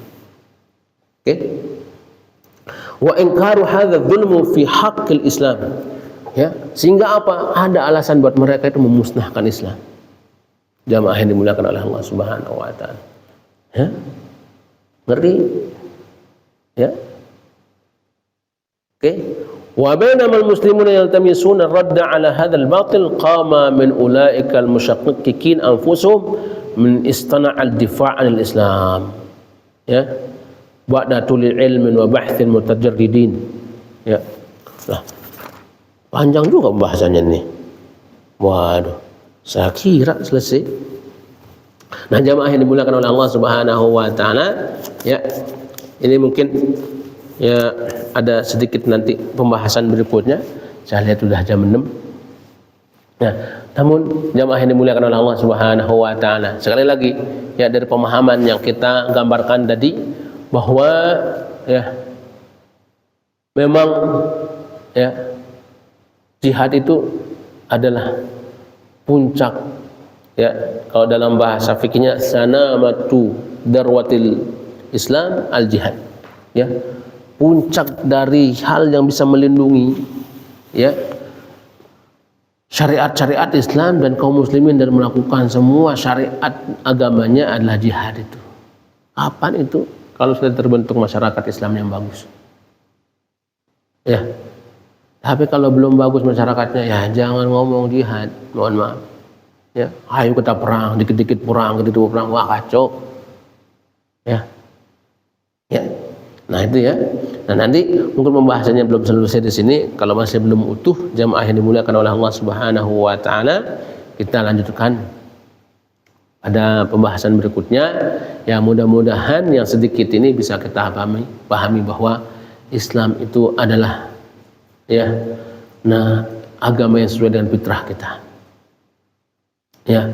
Oke. Wa inkaru hadza dzulmu fi haqqil Islam. Ya, sehingga apa? Ada alasan buat mereka itu memusnahkan Islam. Jamaah yang dimuliakan oleh Allah Subhanahu wa taala. Ya. Ngeri. Ya. Oke. Wa bainamal muslimuna yaltamisuna radda ala hadzal batil qama min ulaika al mushaqqiqin anfusuhum min istana' al difa' anil Islam. Ya. Ba'da tulil ilmin wa bahthin mutajarridin. Ya. Nah, panjang juga pembahasannya nih. Waduh. Saya kira selesai. Nah, jamaah yang dimuliakan oleh Allah Subhanahu wa taala, ya. Ini mungkin ya ada sedikit nanti pembahasan berikutnya. Saya lihat sudah jam 6. Nah, namun jamaah yang dimuliakan oleh Allah Subhanahu wa taala, sekali lagi ya dari pemahaman yang kita gambarkan tadi bahwa ya memang ya jihad itu adalah puncak ya, kalau dalam bahasa fikihnya sanamatu darwatil Islam al jihad, ya, puncak dari hal yang bisa melindungi ya syariat-syariat Islam dan kaum muslimin dan melakukan semua syariat agamanya adalah jihad itu. Kapan itu? Kalau sudah terbentuk masyarakat Islam yang bagus. Ya. Tapi kalau belum bagus masyarakatnya, ya jangan ngomong jihad, mohon maaf. Ya, ayo kita perang, dikit-dikit perang, wah kacau. Ya. Ya. Nah itu ya. Nah nanti mungkin pembahasannya belum selesai di sini. Kalau masih belum utuh, jamaah yang dimuliakan oleh Allah Subhanahu wa taala, kita lanjutkan ada pembahasan berikutnya. Ya mudah-mudahan yang sedikit ini bisa kita pahami bahwa Islam itu adalah ya agama yang sesuai dengan fitrah kita. Ya,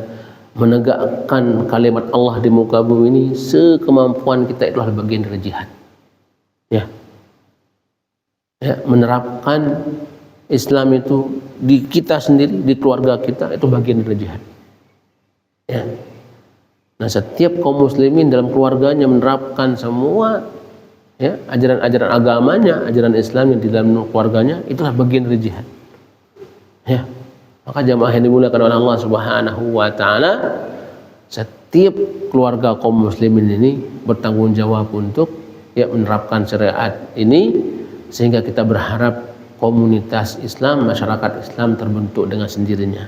menegakkan kalimat Allah di muka bumi ini sekemampuan kita, itulah bagian dari jihad. Ya. Ya, menerapkan Islam itu di kita sendiri, di keluarga kita, itu bagian dari jihad. Ya. Nah, setiap kaum muslimin dalam keluarganya menerapkan semua ya ajaran-ajaran agamanya, ajaran Islam yang di dalam keluarganya, itulah bagian dari jihad. Ya. Maka jamaah yang dimuliakan oleh Allah Subhanahu wa taala, setiap keluarga kaum muslimin ini bertanggung jawab untuk ya menerapkan syariat ini, sehingga kita berharap komunitas Islam, masyarakat Islam terbentuk dengan sendirinya.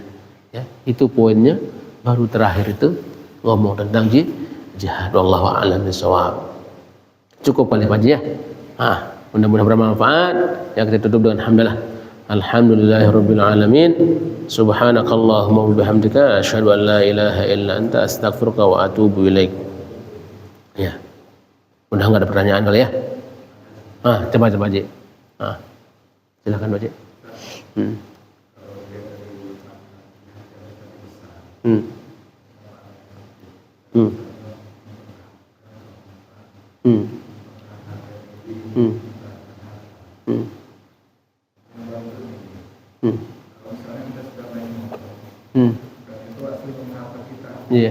Ya, itu poinnya. Baru terakhir itu ngomong tentang jihad. Wallahu a'lam bishawab. Cukup kali Pak Haji ya. Mudah-mudahan bermanfaat. Yang kita tutup dengan alhamdulillah. Alhamdulillahirabbil alamin. Subhanakallahumma wa bihamdika asyhadu an la ilaha illa anta astaghfiruka wa atubu ilaik. Ya. Udah enggak ada pertanyaan kali ya? Coba Pak Haji. Silakan Pak Haji. Iya.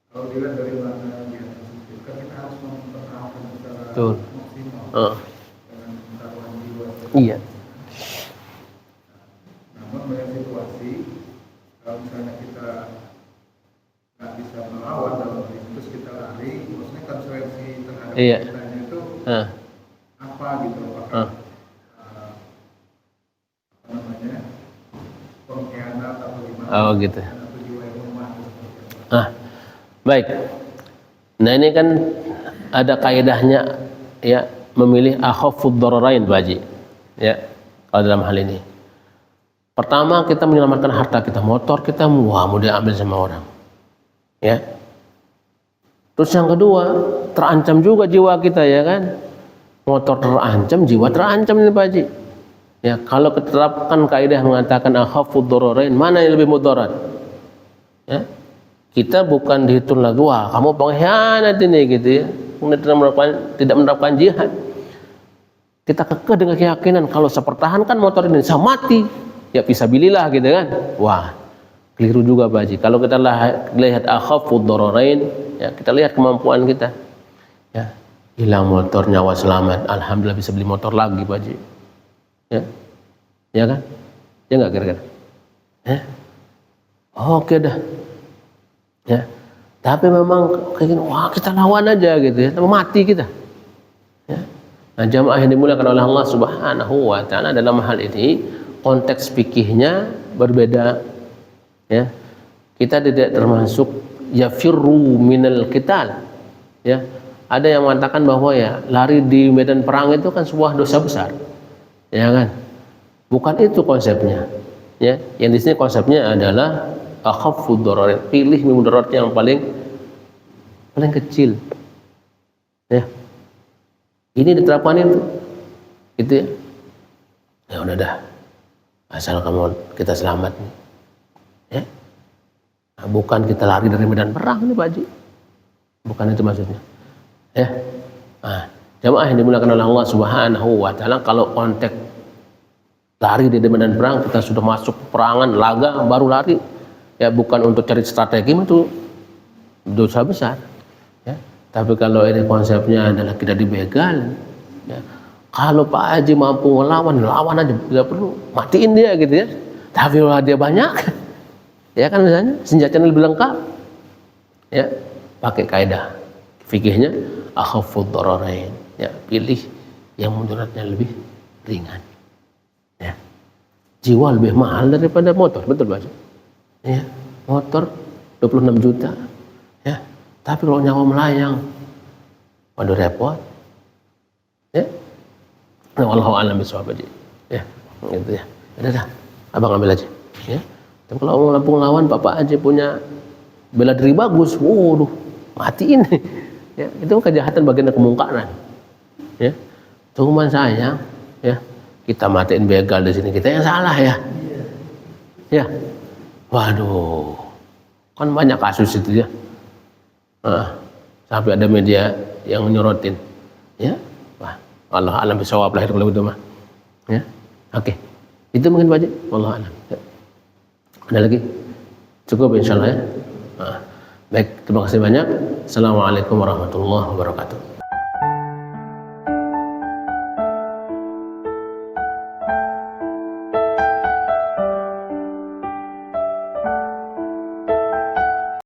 Kalau dilihat dari mana dia tersebut, kan kita harus mempertahankan secara Betul. maksimal dengan taruhan jiwa. Iya. Namun banyak situasi kalau misalnya kita nggak bisa melawan dalam terus kita lari, maksudnya konsekuensi terhadap kitanya itu apa gitu? Apakah apa namanya pengkhianat atau gimana? Oh gitu. Atau jiwa yang lemah? Baik. Nah ini kan ada kaidahnya ya, memilih akhafud dhararain Pak Haji. Ya, kalau dalam hal ini. Pertama kita menyelamatkan harta kita, motor kita mau diambil sama orang. Ya. Terus yang kedua, terancam juga jiwa kita ya kan. Motor terancam, jiwa terancam ini Pak Haji. Ya, kalau kita terapkan kaidah mengatakan akhafud dhararain, mana yang lebih mudarat? Ya. Kita bukan dihitung lagi, wah kamu pengkhianat ini gitu ya, tidak menerapkan jihad. Kita kekeh dengan keyakinan kalau saya pertahankan motor ini saya mati, ya fisabilillah gitu kan. Wah keliru juga Pak Haji. Kalau kita lihat akhafud dhararain, ya kita lihat kemampuan kita. Ya, hilang motor nyawa selamat, alhamdulillah bisa beli motor lagi Pak Haji. Ya kan? Ya nggak kira-kira? Oke dah. Ya, tapi memang kayak wah kita lawan aja gitu ya, tapi mati kita. Ya. Nah, jamaah yang dimuliakan oleh Allah Subhanahu wa taala, dalam hal ini konteks fikihnya berbeda. Ya. Kita tidak termasuk yafirru minal qital. Ya. Ada yang mengatakan bahwa ya lari di medan perang itu kan sebuah dosa besar. Ya kan? Bukan itu konsepnya. Ya, yang di sini konsepnya adalah akhafud dararin, pilih mudarat yang paling kecil. Ya. Ini diterapkan itu. Gitu ya. Ya udah dah. Asal kita selamat nih. Ya. Nah, bukan kita lari dari medan perang nih Pak Haji. Bukan itu maksudnya. Ya. Nah, jamaah yang dimuliakan oleh Allah Subhanahu wa taala, kalau konteks lari di medan perang, kita sudah masuk perangan, laga baru lari. Ya, bukan untuk cari strategi, itu dosa besar. Ya. Tapi kalau ini konsepnya adalah kita dibegal, ya. Kalau Pak Haji mampu lawan aja, tidak perlu matiin dia gitu ya. Tapi kalau dia banyak, ya kan misalnya senjatanya lebih lengkap, ya pakai kaidah fikihnya akhafud dararain, ya pilih yang mudaratnya lebih ringan. Ya. Jiwa lebih mahal daripada motor, betul Pak Haji? Ya, motor 26 juta. Ya. Tapi kalau nyawa melayang, waduh repot. Ya. Nah, wallahu a'lam bishawab aja. Ya, gitu ya. Udah, Abang ambil aja. Ya. Tapi kalau mau Lampung lawan Bapak aja punya bela diri bagus, waduh, matiin. Ya, itu kejahatan bagian dari kemungkaran. Ya. Cuman sayang, ya, kita matiin begal di sini, kita yang salah ya. Ya. Waduh. Kan banyak kasus itu ya. Sampai ada media yang menyorotin. Ya. Wah, Allah alam bisawab lahir kalau itu mah. Ya. Oke. Itu mungkin Pak Haji. Wallahu a'lam. Ya. Ada lagi? Cukup insyaallah ya. Baik, terima kasih banyak. Assalamualaikum warahmatullahi wabarakatuh.